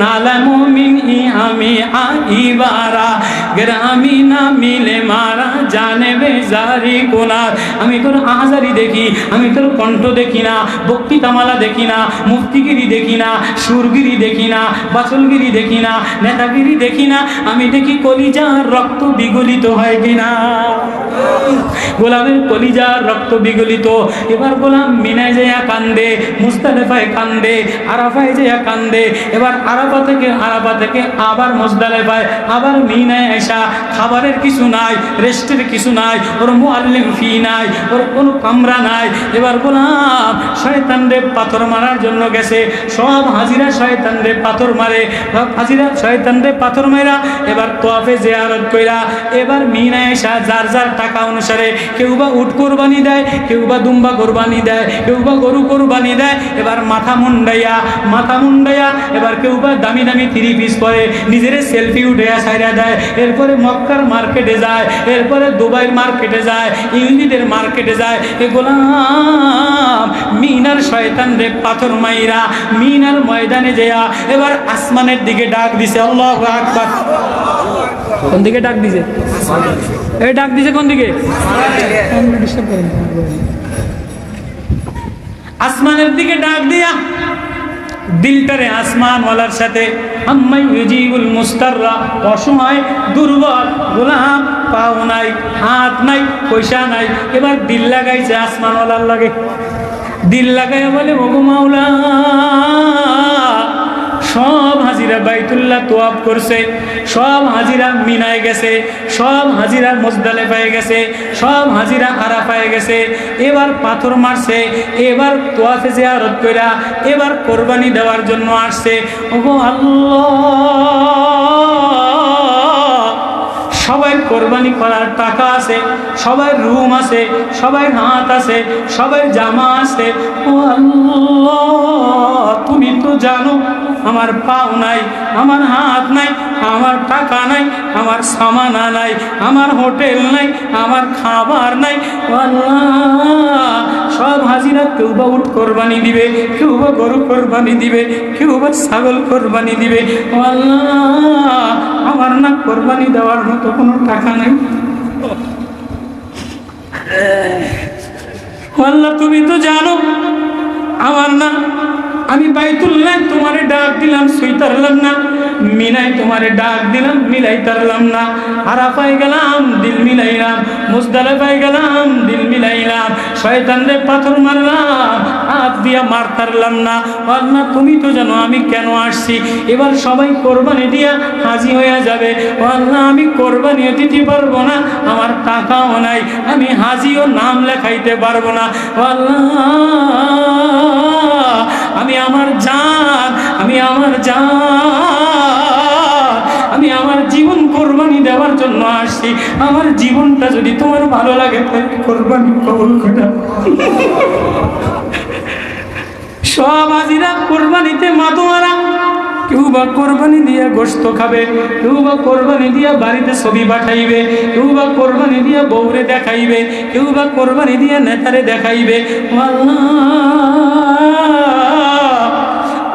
নালা মুমিন ই আমি আইবারা গ্রামি না মিলে মারা জানে বেজারি কোনার। আমি তোর আহাজারি দেখি, আমি তোর কণ্ঠ দেখি না, বক্তৃতামালা দেখি না, মুফতিগিরি দেখি না, সুরগিরি দেখি না, বাচলগিরি দেখি না, নেতাগিরি দেখি না, আমি দেখি কলিজার রক্ত বিগলিত হয় কিনা। গোলামের কলিজার রক্ত বিগলিত। এবার গোলাম মিনায় যেয়া কান্দে, মুজদালিফায় কান্দে, আরাফায় যেয়া কান্দে। এবার আরাফা থেকে আবার মুজদালিফায়, আবার মিনায় এসা। খাবারের কিছু নাই, রেস্টের কিছু নাই, ওর মুআল্লিম ফি নাই, ওর কোনো কামরা নাই। এবার গোলাম শয়তানরে পাথর মারার জন্য গেছে। সব হাজিরা শয়তানরে পাথর মারে, হাজিরা শয়তানরে পাথর মারা। এবার তোয়াফে জিয়ারত কইরা এবার মিনায় এসা যার যার টাকা অনুসারে কেউ বা উট কোরবানি দেয়, কেউ বা দুম্বা কোরবানি দেয়, কেউ বা গরু কোরবানি দেয়। এবার মাথা মুন্ডাইয়া এবার কেউ বা দামি দামি 3 পিস পরে নিজের সেলফি উঠে সাইরা দেয়। এরপরে মক্কার মার্কেটে যায়, এরপরে দুবাইয়ের মার্কেটে যায়, ইহুদিদের মার্কেটে যায়। এ গোলাম মিনার শয়তানরে পাথর মাইরা মিনার ময়দানে যেয়া এবার আসমানের দিকে ডাক দিছে, আল্লাহু আকবার। কোন দিকে ডাক দিছে? এই ডাক দিছে কোন দিকে? আসমানের দিকে ডাক দিয়া দিলটারে আসমানওয়ালার সাথে আম্মাই ইউজিবুল মুস্তাররা, অসহায় দুর্বল গোলাম, পাও নাই, হাত নাই, পয়সা নাই। এবার দিল লাগাইছে আসমানওয়ালার লাগে। দিল লাগাইয়া বলে ওগো মাওলা, সব হাজিরা বাইতুল্লাহ তোয়াফ করছে, সব হাজিরা মিনায় গেছে, সব হাজিরা মুজদালিফায় গেছে, সব হাজিরা আরাফায় গেছে। এবার পাথর মারছে, এবার তোয়াফে জিয়ারত কইরা এবার কোরবানি দেওয়ার জন্য আসছে। ওগো আল্লাহ, সবাই কোরবানি করার টাকা আছে, সবাই রুম আছে, সবাই হাত আছে, সবাই জামা আছে। ও আল্লাহ, তুমি তো জানো আমার পাও নাই, আমার হাত নাই, আমার টাকা নাই, আমার সামানা নাই, আমার হোটেল নাই, আমার খাবার নাই। ও আল্লাহ, সব হাজিরা কেউ বা উট কোরবানি দিবে, কেউ বা গরু কোরবানি দিবে, কেউ বা ছাগল কোরবানি দিবে। ও আল্লাহ, আমার না কোরবানি দেওয়ার মতো কোনো টাকা নেই। আল্লাহ, তুমি তো জানো আমার না, আমি বাইতুল্লাহ তোমারে ডাক দিলাম, সুইতারলাম না। মিনায় তোমারে ডাক দিলাম, মিলাই তারলাম না। আরাফায় গেলাম, দিল মিলাইলাম। মুজদালিফায় গেলাম, দিল মিলাইলাম। শয়তানরে পাথর মারলাম, হাত দিয়া মার তারলাম না। আল্লাহ, তুমি তো জানো আমি কেন আসছি। এবার সবাই কোরবানি দিয়া হাজি হয়ে যাবে। আল্লাহ, আমি কোরবানিও দিতে পারবো না, আমার টাকাও নাই, আমি হাজিও নাম লেখাইতে পারবো না। আল্লাহ, আমি আমার জান, আমি আমার জীবন কোরবানি দেওয়ার জন্য আসছি। আমার জীবনটা যদি তোমার ভালো লাগে তাহলে কোরবানি কবুল করে। সব হাজিরা কোরবানিতে মাতোয়ারা। কেউ বা কোরবানি দিয়া গোশত খাবে, কেউ বা কোরবানি দিয়া বাড়িতে ছবি পাঠাইবে, কেউ বা কোরবানি দিয়া বউরে দেখাইবে, কেউ বা কোরবানি দিয়া নেতারে দেখাইবে।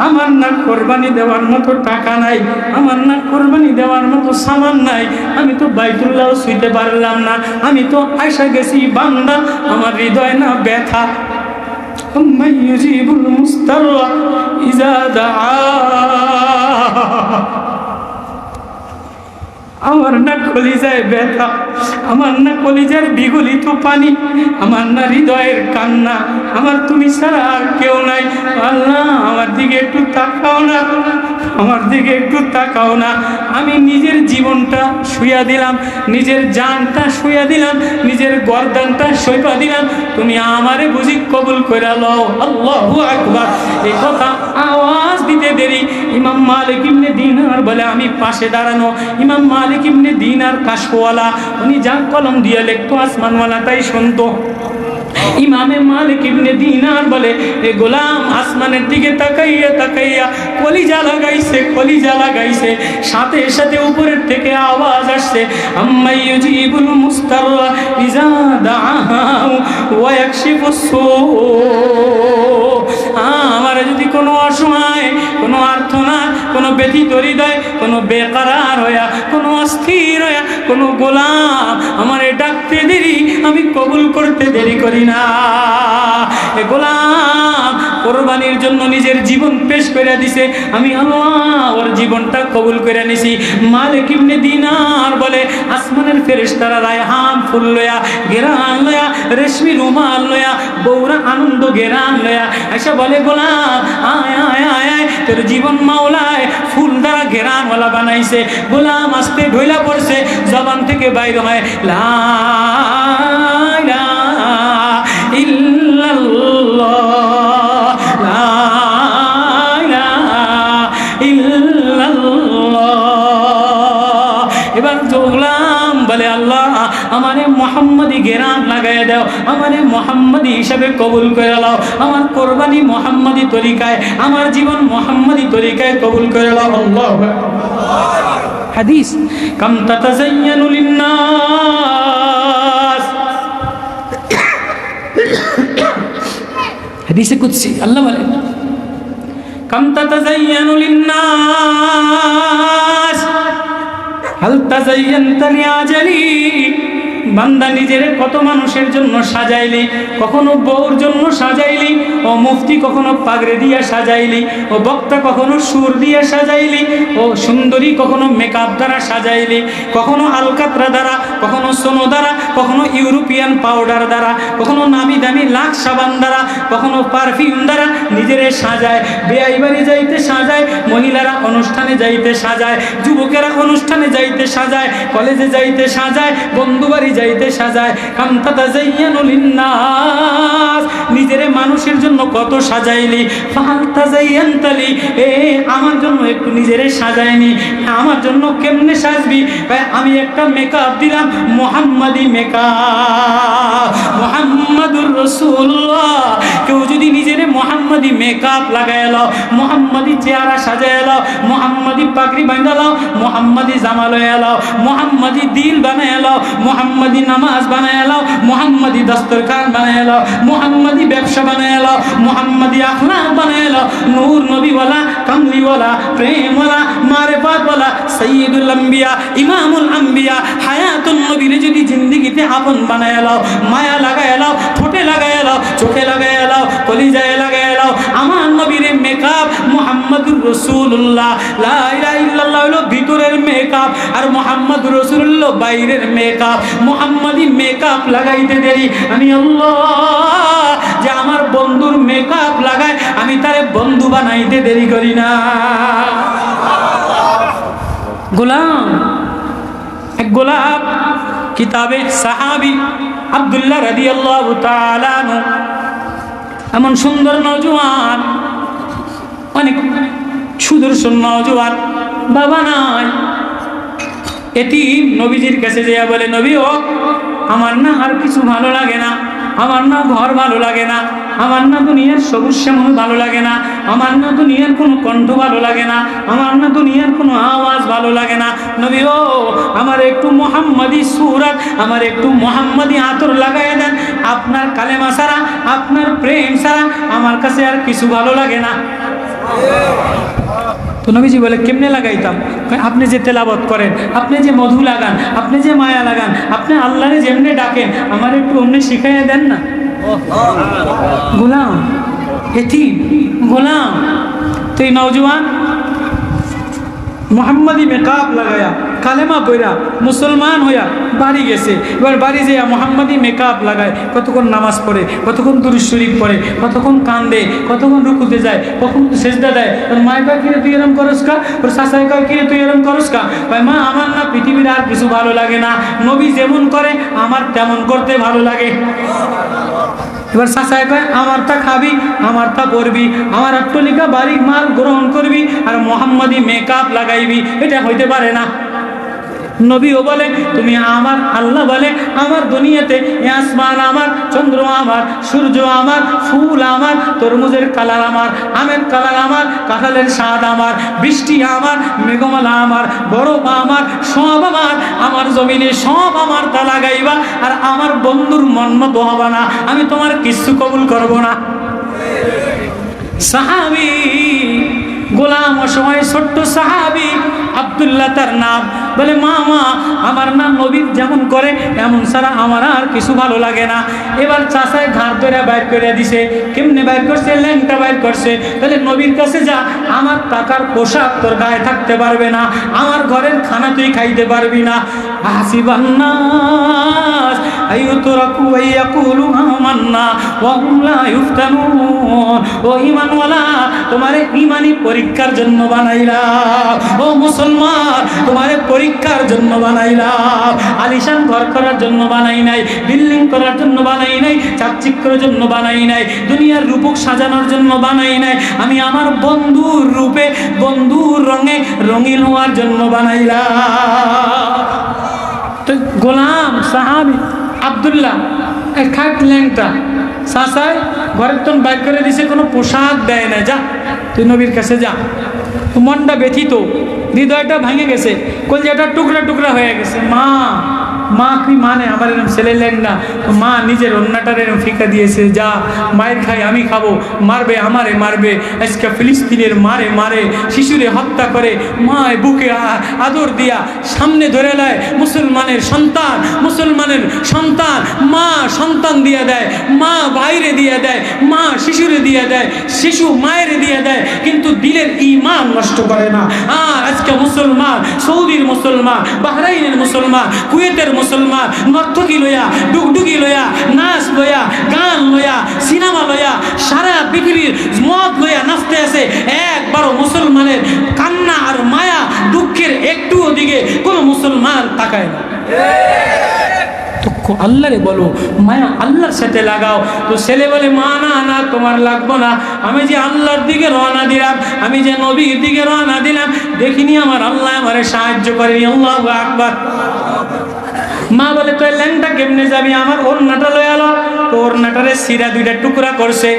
আমার না কোরবানি দেওয়ার মতো টাকা নাই, আমার না কোরবানি দেওয়ার মতো সামান নাই, আমি তো বাইতুল্লাহ ছুঁইতে পারলাম না, আমি তো আয়সা গেছি বান্দা, আমার হৃদয় না ব্যথা। আম্মাই ইউজিবুল মুস্তাররা ইজা দাআ, আমার না কলিজায় ব্যথা। আমার না কলিজার বিগলিত পানি, আমার না হৃদয়ের কান্না, আমার তুমি ছাড়া আর কেউ নাই। আল্লাহ আমার দিকে একটু তাকাও না, আমার দিকে একটু তাকাও না। আমি নিজের জীবনটা শুইয়া দিলাম, নিজের জানটা শুইয়া দিলাম, নিজের গর্দানটা সইপা দিলাম, তুমি আমারে বুঝি কবুল করে লও। আল্লাহু আকবার। এই কথা আওয়াজ দিতে দেরি ইমাম মালিক ইবনে দিনার বলে আমি পাশে দাঁড়ানো। ইমাম মালিক ইবনে দিনার কাশওয়ালা, উনি যা কলম দিয়ে লিখতো আসমানওয়ালা তাই শুনতো। ইমামে মালিক ইবনে দিনার বলে এ গোলাম আসমানের দিকে তাকাইয়া তাকাইয়া কলিজা লাগাইছে, কলিজা লাগাইছে। সাথে সাথে উপরের থেকে আওয়াজ আসছে, আম্মা ইউজিবুল মুস্তাররা ইজা দাআহু ওয়া ইয়াকশিফুস সূ। আমার যদি কোনো অসহায়, কোনো আর্তনাদ, কোনো ব্যথিত হৃদয়, কোনো বেকারার হইয়া, কোনো অস্থির হইয়া কোনো গোলাম আমারে ডাকতে দেরি, আমি কবুল করতে দেরি করি না। এ গোলাম কোরবানির জন্য নিজের জীবন পেশ করে দিছে, আমি আল্লাহ ওর জীবনটা কবুল করে নিছি। মালিক ইবনে দিনার বলে আসমানের ফেরেশতারা রায়হান ফুল লয়া, গেরান লয়া, রেশমি রুমাল লয়া, বৌরা আনন্দ গেরান লয়া আয়সা বলে গোলাম আয় আয় আয় আয়, তোর জীবন মাওলায় ফুল দ্বারা ঘেরানওয়ালা বানাইছে। গোলাম আস্তে ঢইলা পড়ছে, জবান থেকে বাইর হয় লা ইলাহা ইল্লাল্লাহ, লা ইলাহা ইল্লাল্লাহ। এবার গোলাম বলে আল্লাহ আমারে মুহাম্মদি গেরান লাগাই দাও, আমারে মুহাম্মদি হিসাবে কবুল করে নাও, আমার কোরবানি মুহাম্মদি তরিকায়, আমার জীবন মুহাম্মদি তরিকায় কবুল করে নাও। আল্লাহু আকবার। হাদিস কাম তাতাযায়্যানু লিন-নাস, হাদিসে কুদসি আল্লাহ বলেন কাম তাতাযায়্যানু লিন-নাস হাল তাযায়্যানতা লিআজালি। বান্দা নিজের কত মানুষের জন্য সাজাইলি, কখনো বউর জন্য সাজাইলি, ও মুফতি কখনো পাগড়ি দিয়া সাজাইলি, ও বক্তা কখনো সুর দিয়া সাজাইলি, ও সুন্দরী কখনো মেকআপ দ্বারা সাজাইলি, কখনো আলকাতরা দ্বারা, কখনো সোনো দ্বারা, কখনো ইউরোপিয়ান পাউডার দ্বারা, কখনো নামি দামি লাক্স সাবান দ্বারা, কখনো পারফিউম দ্বারা নিজেরে সাজায়। বিয়ে বাড়ি যাইতে সাজায়, মহিলারা অনুষ্ঠানে যাইতে সাজায়, যুবকেরা অনুষ্ঠানে যাইতে সাজায়, কলেজে যাইতে সাজায়, বন্ধু বাড়ি যাইতে সাজায়। কাম তাতাযায়্যানু লিন-নাস, নিজেরে মানুষের জন্য কত সাজাইলি, ফাহাল তাযায়্যানতা লি, আমার জন্য একটু নিজেরে সাজায়নি, আমার জন্য কেমনে সাজবি? আমি একটা মেকআপ দিলাম, মুহাম্মাদি মেকআপ, মুহাম্মাদুর রাসূলুল্লাহ। কেউ যদি নিজেরে মুহাম্মাদি মেকআপ লাগায় লাও, মুহাম্মাদি চেহারা সাজায় লাও, মুহাম্মাদি পাগড়ি বাঁধা লাও, মুহাম্মাদি জামা লয়ে লাও, মুহাম্মাদি দিল বানায় লাও, মুহাম্মাদি নামাজ বানায় লাও, মুহাম্মাদি দস্তরখান বানায় লাও, মুহাম্মাদি ব্যবসা বানায় লাও, মুহাম্মাদি আখলাক বানায় লাও, নূর নবীওয়ালা, কামলিওয়ালা, প্রেমওয়ালা, মারিফাতওয়ালা, সাইয়্যিদুল আম্বিয়া, ইমামুল আম্বিয়া, হায়াতুন নবীরে যদি জিন্দেগিতে আপন বানায় লাও, মায়া লাগায় লাও, ঠোঁটে লাগায় লাও, চোখে লাগায় লাও, কলিজায় লাগায় লাও, আমার নবীরে মেকআপ মুহাম্মাদুর রাসূলুল্লাহ, লা ইলাহা ইল্লাল্লাহ হলো ভিতরের মেকআপ, আর মুহাম্মাদুর রাসূলুল্লাহ বাইরের মেকআপ। মুহাম্মাদি মেকআপ লাগাইতে দেরি, আমি আল্লাহ যে আমার বন্ধুর মেকআপ লাগায়, আমি তারে বন্ধু বানাইতে দেরি করি না। গোলাম, এক গোলাপ কিতাবে সাহাবী আব্দুল্লাহ রাদিয়াল্লাহু তাআলা আনহু, এমন সুন্দর নওজোয়ান, অনেক সুদর্শন নওজোয়ান, বাবা নাই, এতিম, নবীজির কাছে যেয়া বলে নবী ও আমার না আর কিছু ভালো লাগে না, আমার না ঘর ভালো লাগে না, আমার না দুনিয়ার সবুজ শ্যামল ভালো লাগে না, আমার না দুনিয়ার কোনো কণ্ঠ ভালো লাগে না, আমার না দুনিয়ার কোনো আওয়াজ ভালো লাগে না। নবী ও আমার একটু মুহাম্মাদি সুরাত, আমার একটু মুহাম্মাদি আতর লাগায় দেন, আপনার কালেমা ছাড়া, আপনার প্রেম ছাড়া আমার কাছে আর কিছু ভালো লাগে না। তো নবীজি বলে কেমনে লাগাইতাম? আপনি যে তেলাওয়াত করেন, আপনি যে মধু লাগান, আপনি যে মায়া লাগান, আপনি আল্লাহরে যেমনে ডাকেন, আমার একটু অন্য শিখাইয়া দেন না। গোলাম, এতিম, গোলাম। তো এই নওজোয়ান মুহাম্মাদি মেকআপ লাগায়া কালেমা পইরা মুসলমান হইয়া বাড়ি গেছে। এবার বাড়ি যেয়া মোহাম্মদী মেকআপ লাগায়, কতক্ষণ নামাজ পড়ে, কতক্ষণ দুরূদ শরীফ পড়ে, কতক্ষণ কান্দে, কতক্ষণ রুকুতে যায়, কখন সেজদা দেয়। ওর মায়ের কয় কিরে তুই এরম করস কা? ওর শাশায় কয় কিরে তুই এরম করস কা? ভাই মা আমার না পৃথিবীর আর কিছু ভালো লাগে না, নবী যেমন করে আমার তেমন করতে ভালো লাগে। এবার চাচায় কয় আমারটা খাবি, আমারটা পরবি, আমার অট্টালিকা বাড়ি মাল গ্রহণ করবি আর মোহাম্মদী মেকআপ লাগাইবি, এটা হইতে পারে না। নবীও বলে তুমি আমার, আল্লাহ বলে আমার দুনিয়াতে আসমান আমার, চন্দ্র আমার, সূর্য আমার, ফুল আমার, তরমুজের কালার আমার, আমের কালার আমার, কাঁঠালের স্বাদ আমার, বৃষ্টি আমার, মেঘমালা আমার, বরফ আমার, সব আমার, আমার জমিনে সব আমার তা লাগাইবা আর আমার বন্ধুর মন মতো হবে না, আমি তোমার কিছু কবুল করব না। সাহাবী গোলাম অসময় ছোট্ট সাহাবী আব্দুল্লাহ তার নাম, বলে মা আমার নাম নবী যেমন করে এমন ছাড়া আমার আর কিছু ভালো লাগে না। এবার চাচায় ঘাট ধরে বাইর করে দিছে। কেমনে বাইর করছে? ল্যাংটা বাইর করছে। তাহলে নবীর কাছে যা, আমার টাকার পোশাক তোর গায়ে থাকতে পারবে না, আমার ঘরের খানা তুই খাইতে পারবি না। হাসিবান নাস আইয়ুতরাকু আইয়াকুলু আমান্না ওয়া হুম লা ইফতানুন। ও ঈমানওয়ালা, তোমারে ঈমানি পরীক্ষার জন্য বানাইলাম। ও মুসলমান, তোমারে পরীক্ষার জন্য বানাইলাম। আলিশান ঘর করার জন্য বানাই নাই, বিল্ডিং করার জন্য বানাই নাই, চাকচিক্যের জন্য বানাই নাই, দুনিয়ার রূপক সাজানোর জন্য বানাই নাই। আমি আমার বন্ধুর রূপে, বন্ধুর রঙে রঙিন হওয়ার জন্য বানাইলাম। তো গোলাম সাহাবী আব্দুল্লাহ খাট ল্যাংটা চাচায় ঘরের তন বাইর করে দিছে, কোনো পোশাক দেয় না, যা তুই নবীর কাছে যা। মনটা ব্যথিত, হৃদয়টা ভেঙে গেছে, কলজাটা টুকরা টুকরা হয়ে গেছে। মা কি মানে আমার এরকম ছেলে ল্যাংনা, তো মা নিজের অন্যটার এরকম ফিকা দিয়েছে, যা মায়ের খাই আমি খাবো, মারবে আমারে মারবে। আজকে ফিলিস্তিনের মারে শিশুরে হত্যা করে, মায় বুকে আদর দিয়া সামনে ধরে নেয় মুসলমানের সন্তান, মা সন্তান দিয়ে দেয়, মা বাইরে দিয়ে দেয়, মা শিশুরে দিয়ে দেয়, শিশু মায়ের দিয়ে দেয়, কিন্তু দিলের ঈমান নষ্ট করে না। আজকে মুসলমান, সৌদির মুসলমান, বাহরাইনের মুসলমান, কুয়েতের মুসলমান নর্তকী লইয়া, ডুগডুগি লইয়া, নাচ লইয়া, গান লইয়া, সিনেমা লইয়া, সারা পৃথিবীর মদ লইয়া নাচতে আছে। একবারও মুসলমানের কান্না আর মায়া দুঃখের একটুও দিকে কোনো মুসলমান তাকায় না। আল্লাহরে বলো মায়া আল্লাহর সাথে লাগাও। তো ছেলে বলে মা না তোমার লাগবো না, আমি যে আল্লাহর দিকে রওনা দিলাম, আমি যে নবীর দিকে রওনা দিলাম, দেখিনি আমার আল্লাহ আমারে সাহায্য করেনি। আল্লাহু আকবার। মা বলে তুই ল্যাংটা কেমনে যাবি? আমার ওড়নাটা লয়ে আলো। তো ওড়নাটারে সিরা দুইটা টুকরা করছে,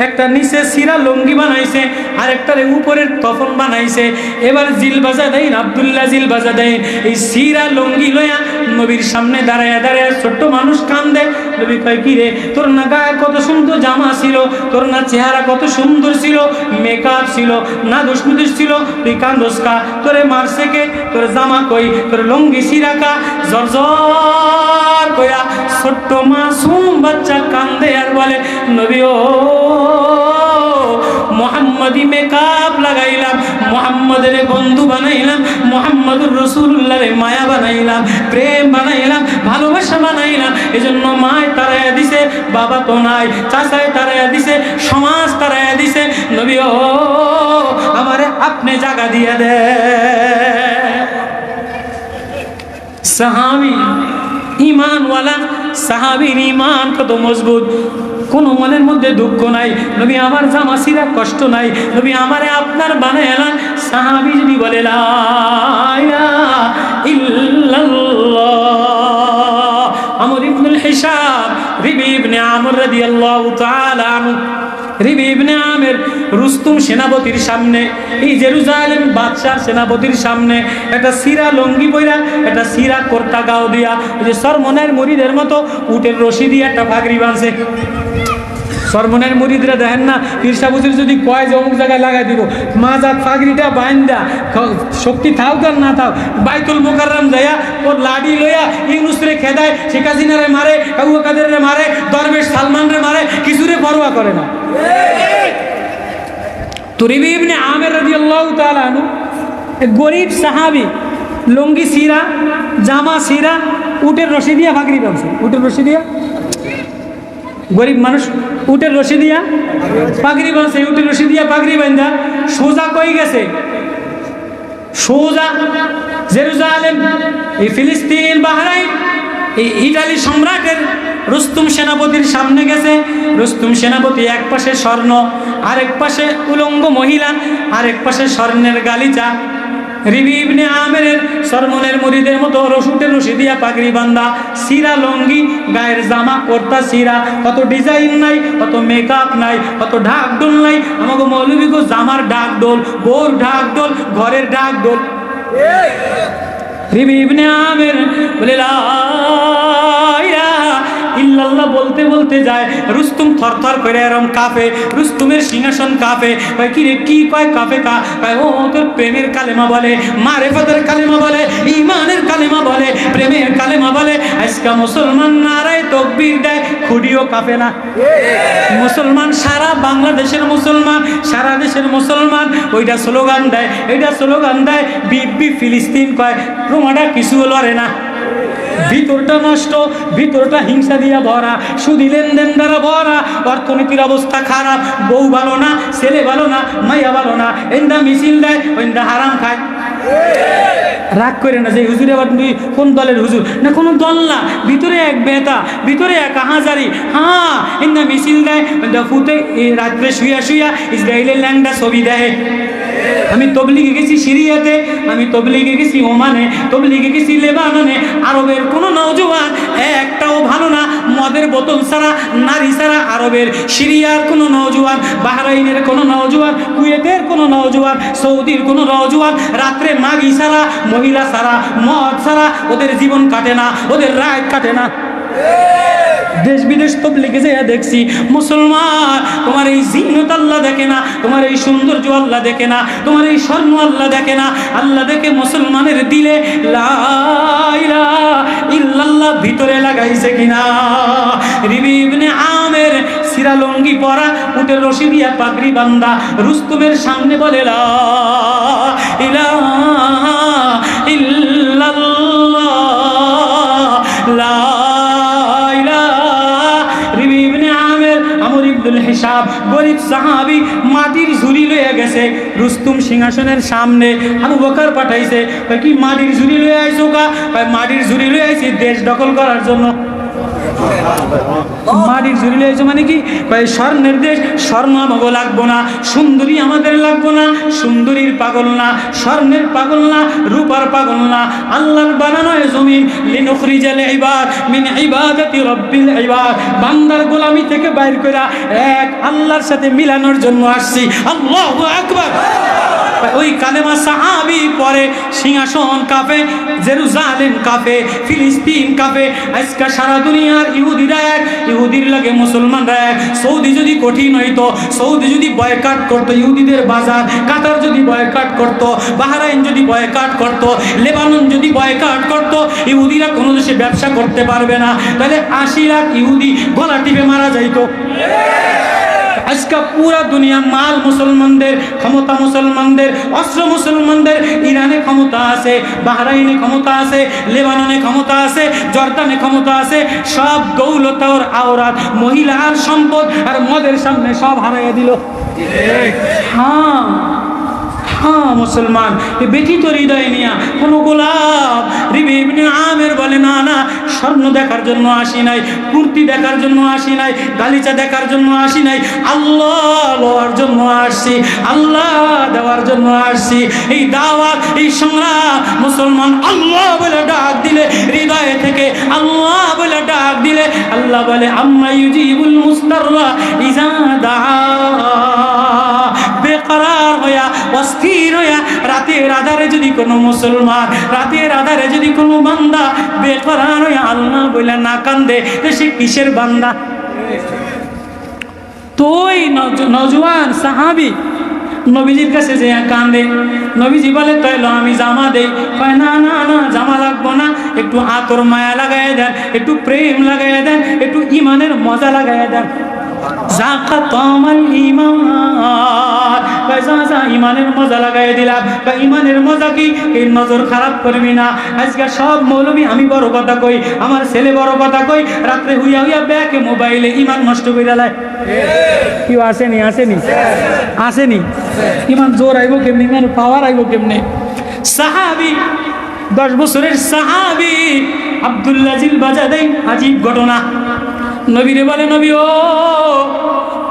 একটা নিচে সিরা লঙ্গি বানাইছে আর একটার উপরের তফন বানাইছে। এবার জিল বাজা দেন, আব্দুল্লাহ জিল বাজা দেন, এই সিরা লঙ্গি লইয়া নবীর সামনে দাঁড়ায় ছোট্ট মানুষ কান্দে। নবী কয় কি রে, তোর না গায়ে কত সুন্দর জামা ছিল, তোর না চেহারা কত সুন্দর ছিল, মেকআপ ছিল না, দুষ্মুদুস ছিল, তুই কান্দোস কা? তোরে মারছে কে? তোর জামা কই? তোর লঙ্গি সিরা কা? জর্জর কইরা ছোট্ট মাসুম বাচ্চা কান্দে আর বলে নবী ও মুহাম্মদি মেকআপ লাগাইলাম, মুহাম্মদের বন্ধু বানাইলাম, মুহাম্মদুর রাসূলুল্লাহরে মায়া বানাইলাম, প্রেম বানাইলাম, ভালোবাসা বানাইলাম। এজন্য মায় তারাইয়া দিছে, বাবা তো নাই, চাচায় তারাইয়া দিছে, সমাজ তারাইয়া দিছে। নবী ও আমারে আপনি জায়গা দিয়ে দে। সাহাবী ঈমানওয়ালা, সাহাবীর ঈমান কত মজবুত, কোনো মনের মধ্যে দুঃখ নাই। নবী আমার জামা ছিঁড়া কষ্ট নাই, নবী আমারে আপনার বানাইলেন। সাহাবী যদি বলে লা ইলাহা ইল্লাল্লাহ। আমর ইবনুল হিসাব, রিবি ইবনে আমর রাদিয়াল্লাহু তাআলা আনহু, রিবি ইবনে আমির রুস্তুম সেনাপতির সামনে, এই জেরুজালেম বাদশাহ সেনাপতির সামনে একটা সিরা লঙ্গি পইরা, একটা সিরা কোর্তা গাও দিয়া, ওই যে সরমনের মুরিদের মতো উটের রশি দিয়ে একটা পাগড়ি বাঁধছে। সরমনের মুরিদরা দেখেন না, পীর সাহেব হুজুর যদি কয় যে অমুক জায়গায় লাগাই দিব, মাজার পাগড়িটা বাইন্দা শক্তি থাক আর না থাক, বাইতুল মুকাররম যাইয়া ওর লাডি লইয়া ইউনুসরে খেদায়, শেখ হাসিনারে মারে, আবু কাদেরে মারে, দরবেশ সালমানরে মারে, কিছুরে পরোয়া করে না। তো রিবি ইবনে আমির রাদিয়াল্লাহু তাআলা আনহু, এক গরিব সাহাবী, লুঙ্গি সিরা, জামা সিরা, উটের রশি দিয়া ভাগরি বাঁধছে, উটের রশি দিয়া, গরিব মানুষ উটের রশি দিয়া পাগড়ি বাঁধছে, উটের রশি দিয়া পাগড়ি বাঁধা সোজা কই গেছে, সোজা জেরুজালেম, এই ফিলিস্তিন, বাহরাইন, এই ইটালি সম্রাটের রুস্তুম সেনাপতির সামনে গেছে। রুস্তুম সেনাপতি এক পাশে স্বর্ণ, আরেক পাশে উলঙ্গ মহিলা, আরেক পাশে স্বর্ণের গালিচা। রিবি ইবনে আমেরের সরমনের মুরিদের মতো রসুটের রশি দিয়া পাগড়ি বান্ধা, সিরা লঙ্গি, গায়ের জামা কোর্তা সিরা, কত ডিজাইন নাই, কত মেকআপ নাই, কত ঢাক ডোল নাই। আমাকে মৌলবী গো জামার ডাক ডোল, বোর ঢাক ডোল, ঘরের ডাক ডোল। রিবি ইবনে আমের বলে লা ইলাহা ইল্লাল্লাহ বলতে বলতে যায়, রুস্তুম থরথর করে এরম কাঁপে, রুস্তুমের সিংহাসন কাঁপে। কয় কি রে, কি কয় কাঁপে? কয় ও তোর প্রেমের কালেমা বলে, মারেফতের কালেমা বলে, ইমানের কালেমা বলে, প্রেমের কালেমা বলে। আজকে মুসলমান নারায় তাকবীর দেয়, খুঁড়িও কাঁপে না। মুসলমান সারা বাংলাদেশের মুসলমান, সারা দেশের মুসলমান ওইটা স্লোগান দেয়, এইটা স্লোগান দেয়, বিবি ফিলিস্তিন কয়, রোমাটা কিছু লড়ে না। ভিতরটা নষ্ট, ভিতরটা হিংসা দিয়া ভরা, সুদি লেনদেন দ্বারা ভরা, অর্থনীতির অবস্থা খারাপ, বউ ভালো না, ছেলে ভালো না, মাইয়া ভালো না, এন্দা মিছিল দেয়, ওইন্দা হারাম খায়। রাগ করে না যে হুজুর আবার কোন দলের হুজুর না, কোনো দল না, ভিতরে এক বেতা, ভিতরে এক হাজারি। হ্যাঁ, এন্দা মিছিল দেয়, ওইন্দা ফুটে রাত্রে শুইয়া শুইয়া ইসরায়েলের ল্যাংডা ছবি দেয়। আমি তবলিগে গেছি সিরিয়াতে, আমি তবলিগে গেছি ওমানে, তবলিগে গেছি লেবাননে। আরবের কোনো নওজোয়ান একটাও ভালো না, মদের বোতল ছাড়া, নারী ছাড়া। আরবের সিরিয়ার কোনো নওজোয়ান, বাহরাইনের কোনো নওজোয়ান, কুয়েতের কোনো নওজোয়ান, সৌদির কোনো নওজোয়ান রাত্রে মাগি ছাড়া, মহিলা ছাড়া, মদ ছাড়া ওদের জীবন কাটে না, ওদের রাত কাটে না। দেশ বিদেশ তবলিগে যেয়ে দেখছি, মুসলমান তোমার এই জিনত আল্লাহ দেখে না, তোমার এই সৌন্দর্য আল্লাহ দেখে না, তোমার এই স্বর্ণ আল্লাহ দেখে না। আল্লাহ দেখে মুসলমানের দিলে লা ইলাহা ইল্লাল্লাহ ভিতরে লাগাইছে কিনা। রিবি ইবনে আমের সিরা লঙ্গি পরা, উটের রশি দিয়া পাগড়ি বান্ধা, রুস্তুমের সামনে বলে লা ইলাহা ইল্লাল্লাহ, লা হিসাব গরিব সাহাবী মাটির ঝুড়ি লয়ে গেছে রুস্তুম সিংহাসনের সামনে। আবু বকর পাঠাইছে, কি মাটির ঝুড়ি লয়ে আইছো? মাটির ঝুড়ি লয়ে আইছি দেশ দখল করার জন্য। মাটির ঝুড়ি লয়ে আইছো মানে কি? স্বর্ণের দেশ, স্বর্ণ আমাকে লাগবো না, সুন্দরী আমাদের লাগবো না, সুন্দরীর পাগল না, স্বর্ণের পাগল না, রূপার পাগল না। আল্লাহর বানানো জমিন, লিনুখরিজাল ইবাদ মিন ইবাদাতি রাব্বিল ইবাদ, বান্দার গোলামি থেকে বাইর কইরা এক আল্লাহর সাথে মিলানোর জন্য আসছি। আল্লাহু আকবার। ওই কালেমা সাহাবী পরে সিংহাসন কাঁপে, জেরুজালেম কাঁপে, ফিলিস্তিন কাঁপে। আজকে সারা দুনিয়ার ইহুদিরা এক, ইহুদির লাগে মুসলমানরা এক। সৌদি যদি কঠিন হইতো, সৌদি যদি বয়কাট করতো ইহুদিদের বাজার, কাতার যদি বয়কাট করতো, বাহরাইন যদি বয়কাট করতো, লেবানন যদি বয়কাট করতো, ইহুদিরা কোনো দেশে ব্যবসা করতে পারবে না। তাহলে 80 লাখ ইহুদি গলা টিপে মারা যাইতো। আজকে পুরা দুনিয়া মাল মুসলমানদের, ক্ষমতা মুসলমানদের, অস্ত্র মুসলমানদের। ইরানে ক্ষমতা আছে, বাহরাইনে ক্ষমতা আছে, লেবাননে ক্ষমতা আছে, জর্দানে ক্ষমতা আছে। সব দৌলত আর আওরাত, মহিলা আর সম্পদ আর মদের সামনে সব হারাইয়া দিল। হ্যাঁ হ্যাঁ মুসলমান, এ ব্যথিত হৃদয় নিয়া কোনো গোলাপ। রিবি ইবনে আমের বলে না না, স্বর্ণ দেখার জন্য আসি নাই, কুর্তি দেখার জন্য আসি নাই, গালিচা দেখার জন্য আসি নাই, আল্লাহ লওয়ার জন্য আসছি, আল্লাহ দেওয়ার জন্য আসছি। এই দাওয়াত, এই সংগ্রাম মুসলমান আল্লাহ বলে ডাক দিলে, হৃদয় থেকে আল্লাহ বলে ডাক দিলে, আল্লাহ বলে আম্মা ইউজিবুল মুস্তাররা ইযা দাআ। বেকরার হইয়া, অস্থির হইয়া রাতের আধারে যদি কোনো মুসলমান, রাতের আধারে যদি কোনো বান্দা বেকরার হইয়া আল্লাহ বলে না কান্দে, সে কিসের বান্দা? তো ওই নওজোয়ান সাহাবী নবীজির কাছে যে কান্দে, নবীজি বলে তাইলো আমি জামা দেই। কয় না না না, জামা লাগবো না, একটু আতর মায়া লাগাই দেন, একটু প্রেম লাগাই দেন, একটু ইমানের মজা লাগাই দেন। জাকাত আমাল ঈমান, যা যা ইমানের মজা লাগাই দিলাম। বা ইমানের মজা কি? এই নজর খারাপ করবি না। আজকে সব মৌলবী আমি বড় কথা কই, আমার ছেলে বড় কথা কই, রাত্রে হুইয়া হুইয়া ব্যাকে মোবাইলে ইমান নষ্ট করে দেয়। কেউ আসেনি? আসেনি? আসেনি? ইমান জোর আইব কেমনি? ইমান পাওয়ার আইব কেমনে? সাহাবী, 10 বছরের সাহাবী আব্দুল্লাহ জিল বাজাদাই, আজীব ঘটনা। নবীরে বলে, নবী ও,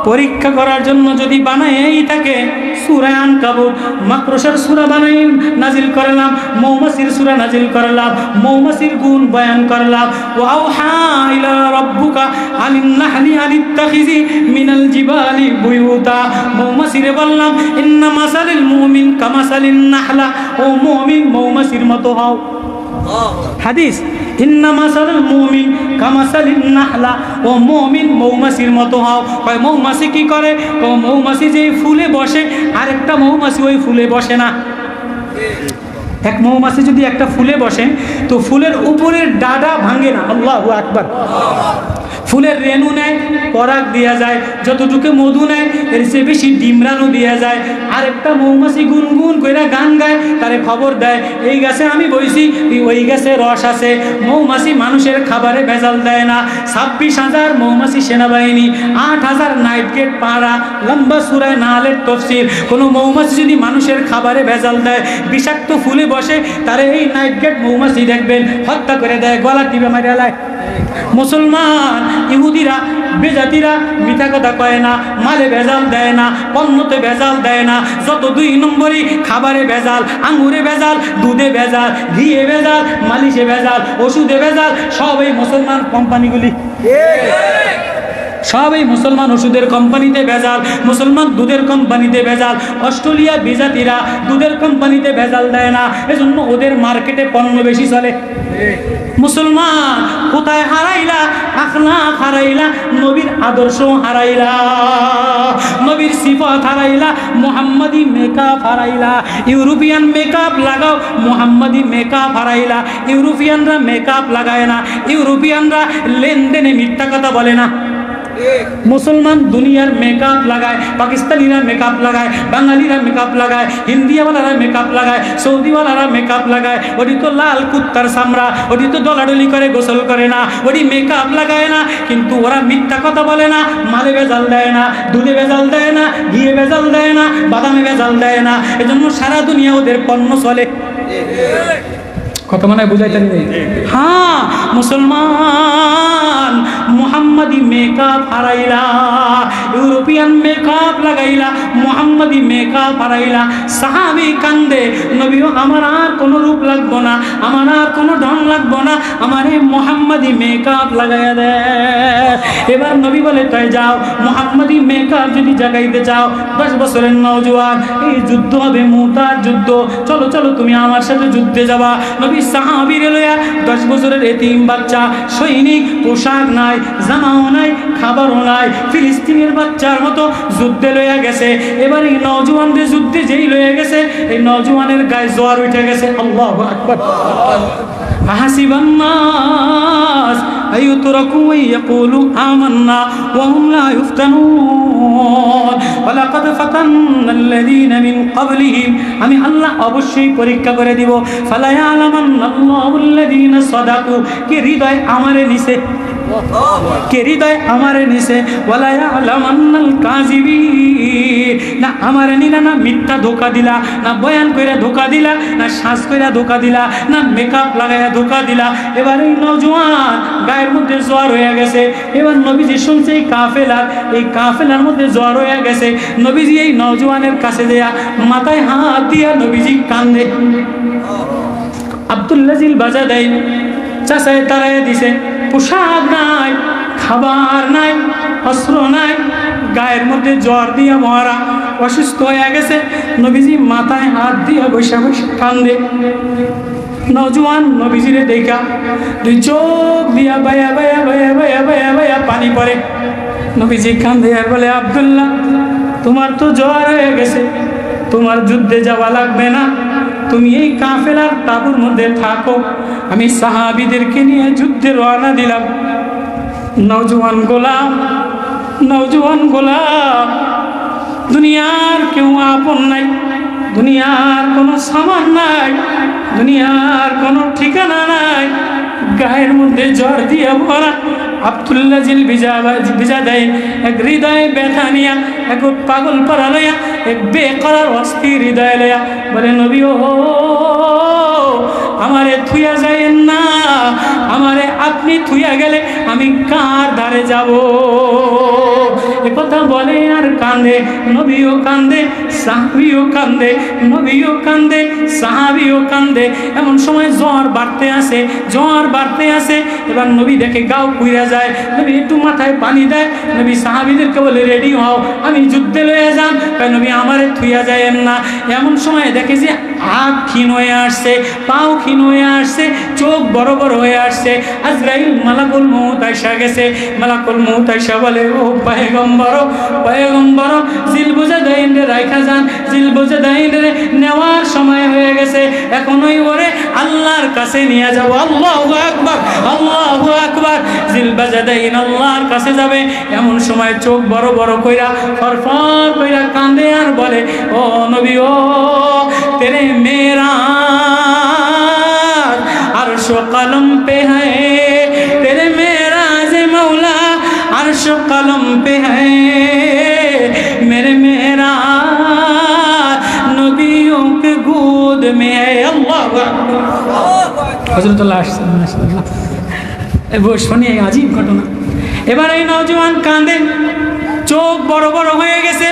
পরীক্ষা করার জন্য যদি বানাই থাকে সূরা আনকাবুত মাকড়সার সূরা বানাই নাজিল করলাম, মৌমাছির সূরা নাজিল করলাম, মৌমাছির গুণ বয়ান করলাম। ওয়াউহা ইলা রাব্বুকা আনিন নাহলি আনিত্তাখিজি মিনাল জিবালি বুয়ুতা, মৌমাছিরে বললাম ইন্না মাসালিল মুমিন কামাসালিন নাহলা, ও মুমিন মৌমাছির মতো হও। হাদিস, ইন্না মাসালুল মুমিন কামাসালিন নাহলা, ও মুমিন মৌমাছির মতো হও। কয় মৌমাছি কি করে? মৌমাছি যে ফুলে বসে আরেকটা মৌমাছি ওই ফুলে বসে না। এক মৌমাছি যদি একটা ফুলে বসে তো ফুলের উপরের ডাডা ভাঙে না। আল্লাহু আকবার। ফুলের রেণু নেয়, পরাগ দেওয়া যায়, যতটুকু মধু নেয় এর চেয়ে বেশি ডিমরানো দেওয়া যায়। আরেকটা মৌমাছি গুনগুন কইরা গান গায়, তারে খবর দেয় এই গাছে আমি বইছি, ওই গাছে রস আছে। মৌমাছি মানুষের খাবারে ভেজাল দেয় না। 26,000 মৌমাছি সেনাবাহিনী, 8,000 নাইট গেট পাহারা, লম্বা সূরা নাহলের তাফসীর। কোনো মৌমাছি যদি মানুষের খাবারে ভেজাল দেয়, বিষাক্ত ফুলে বসে, তারে এই নাইট গেট মৌমাছি দেখবেন হত্যা করে দেয়, গলা টিপে মারিয়া লায়। মুসলমান ইহুদিরা বেজাতিরা মিথ্যা কথা কয় না, মালে ভেজাল দেয় না, পণ্যতে ভেজাল দেয় না। যত 2 নম্বরই খাবারে ভেজাল, আঙ্গুরে ভেজাল, দুধে ভেজাল, ঘিয়ে ভেজাল, মালিশে ভেজাল, ওষুধে ভেজাল, সব এই মুসলমান কোম্পানিগুলি। সব এই মুসলমান ওষুধের কোম্পানিতে ভেজাল, মুসলমান দুধের কোম্পানিতে ভেজাল। অস্ট্রেলিয়া বিজাতিরা দুধের কোম্পানিতে ভেজাল দেয় না, এজন্য ওদের মার্কেটে পণ্য বেশি চলে। মুসলমান কোথায় হারাইলা? আখলাক হারাইলা, নবীর আদর্শ হারাইলা, নবীর সিফাত হারাইলা, মুহাম্মাদি মেকআপ হারাইলা। ইউরোপিয়ান মেকআপ লাগাও, মুহাম্মাদি মেকআপ হারাইলা। ইউরোপিয়ানরা মেকআপ লাগায় না, ইউরোপিয়ানরা লেনদেনে মিথ্যা কথা বলে না। মুসলমান দুনিয়ার মেকআপ লাগায়, পাকিস্তানিরা মেকআপ লাগায়, বাঙালিরা মেকআপ লাগায়, ইন্ডিয়াওয়ালারা মেকআপ লাগায়, সৌদিওয়ালারা মেকআপ লাগায়। ওটি তো লাল কুত্তার চামড়া, ওটি তো দলাডলি করে গোসল করে না, ওটি মেকআপ লাগায় না। কিন্তু ওরা মিথ্যা কথা বলে না, মালে ভেজাল দেয় না, দুধে ভেজাল দেয় না, ঘিয়ে ভেজাল দেয় না, বাদামে ভেজাল দেয় না। এজন্য সারা দুনিয়া ওদের পণ্য চলে। কত মানে বুঝাইতে নেই? হ্যাঁ, মুসলমান মুহাম্মাদি মেকআপ হারাইলা, ইউরোপিয়ান মেকআপ লাগাইলা, মুহাম্মাদি মেকআপ হারাইলা। সাহাবী কান্দে, নবীও আমার আর কোনো রূপ লাগবো না, আমার আর কোনো ঢং লাগবো না, আমার এই মুহাম্মাদি মেকআপ লাগাইয়া দে। এবার নবী বলে তাই যাও, মুহাম্মাদি মেকআপ যদি জাগাইতে চাও, 10 বছরের নওজোয়ান, এই যুদ্ধ হবে মুতার যুদ্ধ, চলো চলো তুমি আমার সাথে যুদ্ধে যাবা। নবী সাহাবীরে লইয়া 10 বছরের এতিম বাচ্চা, সৈনিক, পোশাক নাই, জামাও নাই, খাবারও নাই, ফিলিস্তিনের বাচ্চার মতো যুদ্ধে লইয়া গেছে। এবার এই নওজোয়ানদের যুদ্ধে যেই লইয়া গেছে, এই নওজোয়ানের গায়ে জ্বর উঠে গেছে। আল্লাহু আকবার। আহাসিবান নাস আইয়ুতরাকু ইয়াকুলু আমান্না ওয়া হুম লা ইফতানুন ওয়ালাকাদ ফাতান্নাল্লাযীনা মিন ক্বাবলিহিম, আমি আল্লাহ অবশ্যই পরীক্ষা করে দিব। ফালা ইয়ালামান্নাল্লাহুল্লাযীনা সাদাকু, কে হৃদয় আমারে নিছে, কে হৃদয় আমারে নিছে। ওয়ালা ইয়ালামান্নাল কাযিবিন, না আমারে নিলা, না মিথ্যা ধোকা দিলা, না বয়ান কইরা ধোকা দিলা, না শ্বাস কইরা ধোকা দিলা, না মেকআপ লাগাইয়া ধোকা দিলা। এবার এই নওজোয়ান গায়ের মধ্যে জ্বর হয়ে গেছে। এবার নবীজি শুনছে এই কাফেলার মধ্যে জ্বর হয়ে গেছে। নবীজি এই নওজোয়ানের কাছে দেয়া মাথায় হাত দিয়া নবীজি কান্দে। আব্দুল্লাহ জিল বাজাদাই চাচায় তারায় দিছে, পোশাক নাই, খাবার নাই, অস্ত্র নাই, গায়ের মধ্যে জ্বর দিয়া মরা, অসুস্থ হয়ে গেছে। নবীজি মাথায় হাত দিয়া বৈশা বৈশা কান্দে। নওজোয়ান নবীজিরে দেখা 2 চোখ দিয়া বায়া বায়া বায়া বায়া বায়া বায়া পানি পড়ে। নবীজি কান্দে আর বলে, আব্দুল্লাহ তোমার তো জ্বর হয়ে গেছে, তোমার যুদ্ধে যাওয়া লাগবে না, তুমি এই কাফেলার তাঁবুর মধ্যে থাকো, আমি সাহাবীদেরকে নিয়ে যুদ্ধে রওনা দিলাম। নওজোয়ান গোলাম দুনিয়ার কেউ আপন নাই, দুনিয়ার কোনো সামান নাই, দুনিয়ার কোনো ঠিকানা নাই, গায়ের মধ্যে জ্বর দিয়ে ভরা। আব্দুল্লাহ জিল ভিজা দেয় এক হৃদয়ে ব্যথা নিয়া, এক পাগল পারা লইয়া, এক বেকরার অস্থির হৃদয় লইয়া বলে, নবী ও আমারে থুইয়া যাইয়েন না, আমারে আপনি থুইয়া গেলে আমি কার ধারে যাব? এ কথা বলে আর কান্দে, নবীও কান্দে, সাহাবীও কান্দে, নবীও কান্দে, সাহাবীও কান্দে। এমন সময় জ্বর বাড়তে আসে, জ্বর বাড়তে আসে। এবার নবী দেখে গাও পুইরা যায়, নবী একটু মাথায় পানি দেয়, নবী সাহাবীদেরকে বলে রেডি হও, আমি যুদ্ধে লয়ে যান। তাই নবী আমারে থুইয়া যায়েন না। এমন সময় দেখে যে হাত ক্ষীণ হয়ে আসছে, পাও ক্ষীণ হয়ে আসছে, চোখ বড় বড় হয়ে আসছে। আজরাইল মালাকুল মউত আইসা গেছে। মালাকুল মউত আইসা বলে, ও পয়গম্বর, পয়গম্বর, জিলবুজাদাইনে রাইখা যান, জিলবুজাদাইনে নেওয়ার সময় হয়ে গেছে, এখনই ওরে আল্লাহর কাছে নিয়ে যাব। আল্লাহু আকবার, আল্লাহু আকবার। জিলবুজাদাইন আল্লাহর কাছে যাবে। এমন সময় চোখ বড় বড় কইরা ফরফর কইরা কান্দে আর বলে, ও নবী ও तेरे मेरा अर्श कलम पे है, तेरे मेरा जे मौला अर्श कलम पे है, मेरे मेरा नबियों के गोद में है। अल्लाह हजरतुल्लाह माशाअल्लाह। वो শুনিয়ে আজীব ঘটনা। এবার এই নওজোয়ান কাঁদে, চোখ বড় বড় হয়ে গেছে।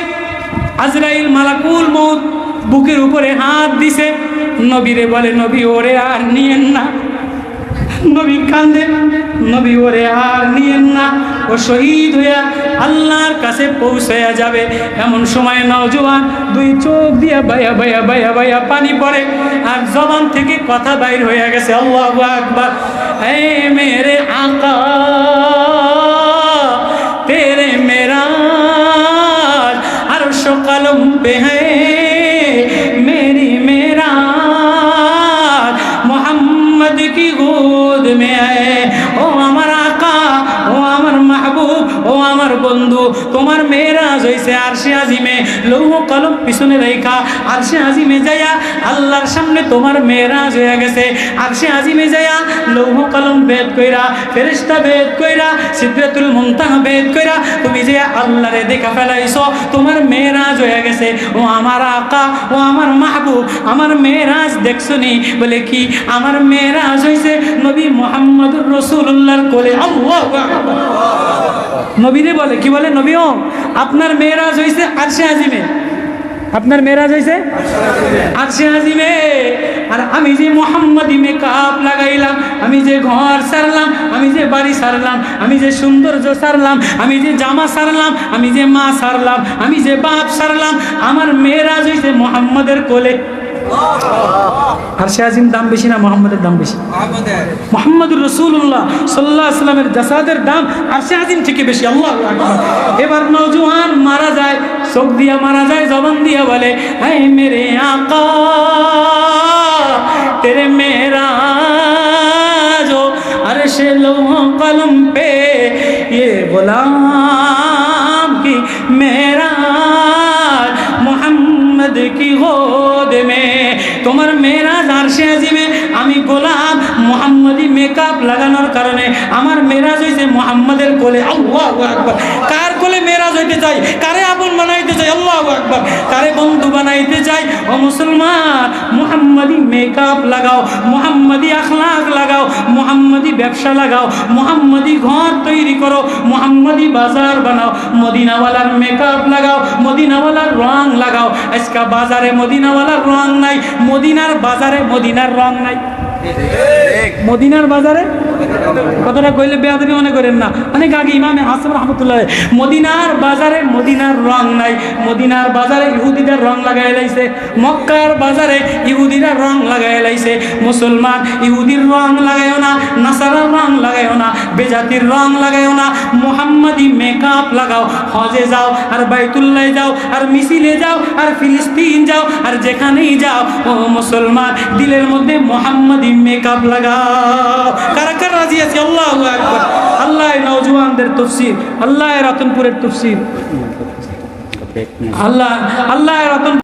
আজরাইল মালাকুল মউত বুকের উপরে হাত দিছে, নবীরে বলে, নবী ওরে আর নিয়েন না। নবী কান্দে, নবী ওরে আর নিয়েন না, ও শহীদ হইয়া আল্লাহর কাছে পৌঁছায়া যাবে। এমন সময় নওজোয়ান দুই চোখ দিয়া বায়া বায়া বায়া বায়া পানি পড়ে, আর জবান থেকে কথা বাইর হয়ে গেছে, আল্লাহু আকবার। এ মেরে আকা তেরে মেরা अर्श कलम पे है, मेरी मेरा मोहम्मद की गोद में है। ओ আমার আকা, ও আমার মাহবুব, ও আমার বন্ধু, তোমার মেরাজ হইছে আরশে আজিমে। লৌহ কলম পিছনে রেখা আরশে আজিমে যায়া আল্লাহর সামনে তোমার মেরাজ হয়ে গেছে। আরশে আজিমে যায়া লৌহ কলম ভেদ কইরা, ফেরেশতা ভেদ কইরা, সিদরাতুল মুনতাহা ভেদ কইরা তুমি যে আল্লাহরে দেখা ফেলাইছো, তোমার মেরাজ হয়ে গেছে। ও আমার আকা, ও আমার মাহবুব, আমার মেরাজ দেখছনি? বলে কি? আমার মেরাজ হইছে নবী মুহাম্মদুর রাসূলুল্লাহর কোলে। আল্লাহু আকবার। নবীরে বলে কি? বলে নবীও আপনার মেরাজ হইছে আরশে আজিমে, আপনার মেরাজ হইছে আরশে আজিমে। আর আমি যে মুহাম্মদি মেকআপ লাগাইলাম, আমি যে ঘর সারলাম, আমি যে বাড়ি সারলাম, আমি যে সৌন্দর্য সারলাম, আমি যে জামা সারলাম, আমি যে মা সারলাম, আমি যে বাপ সারলাম, আমার মেরাজ হইছে মুহাম্মদের কোলে। আরশে আজিম দাম বেশি না মুহাম্মদের দাম বেশি? মুহাম্মদুর রাসূলুল্লাহ সাল্লাল্লাহু আলাইহি ওয়াসাল্লামের জাসাদের দাম আরশে আজিম থেকে বেশি। আল্লাহু আকবার। এবার নওজোয়ান মারা যায়, চোখ দিয়া মারা যায়, জবান দিয়া বলে, হে মেরে আকা तेरे मेराज हो अर्शे लौह कलम पे, ये गुलाम की मेराज मोहम्मद की गोद में। তোমার মেরাজ আরশে আজিমে, আমি গোলাম মুহাম্মদি মেকআপ লাগানোর কারণে আমার মেরাজ হইছে মুহাম্মদের কোলে। আল্লাহু আকবার। কার কোলে মেরাজ হইতে চাই? কারে আপন বানাইতে চাই? আল্লাহু আকবার। কারে বন্ধু বানাইতে চাই? ও মুসলমান, মুহাম্মদি মেকআপ লাগাও, মুহাম্মদি আখলাক লাগাও, মুহাম্মদি ব্যবসা লাগাও, মুহাম্মদি ঘর তৈরি করো, মুহাম্মদি বাজার বানাও, মদিনাওয়ালার মেকআপ লাগাও, মদিনাওয়ালার রং লাগাও। আজকে বাজারে মদিনাওয়ালার রং নাই, মদিনার বাজারে মদিনার রং নাই। মদিনার বাজারে কথাটা কইলে বেয়াদবি মনে করেন না, অনেক আগে ইমামে হাসান রাহমাতুল্লাহ, মদিনার বাজারে মদিনার রং নাই। মদিনার বাজারে ইহুদিদের রং লাগাই লাইছে, মক্কার বাজারে ইহুদিরা রং লাগাই লাইছে। মুসলমান ইহুদির রং লাগাইও না, নাসারার রং লাগাইও না, বেজাতির রং লাগাইও না, মুহাম্মাদি মেকআপ লাগাও। হজে যাও আর বাইতুল্লাহ যাও আর মিছিলে যাও আর ফিলিস্তিন যাও আর যেখানেই যাও, ও মুসলমান দিলের মধ্যে মুহাম্মাদি মেকআপ লাগাও। কারা কারা রাজি আছে? আল্লাহু আকবার। আল্লাহ নওজোয়ানদের তাফসীর, আল্লাহ রতনপুরের তাফসীর, আল্লাহ রতন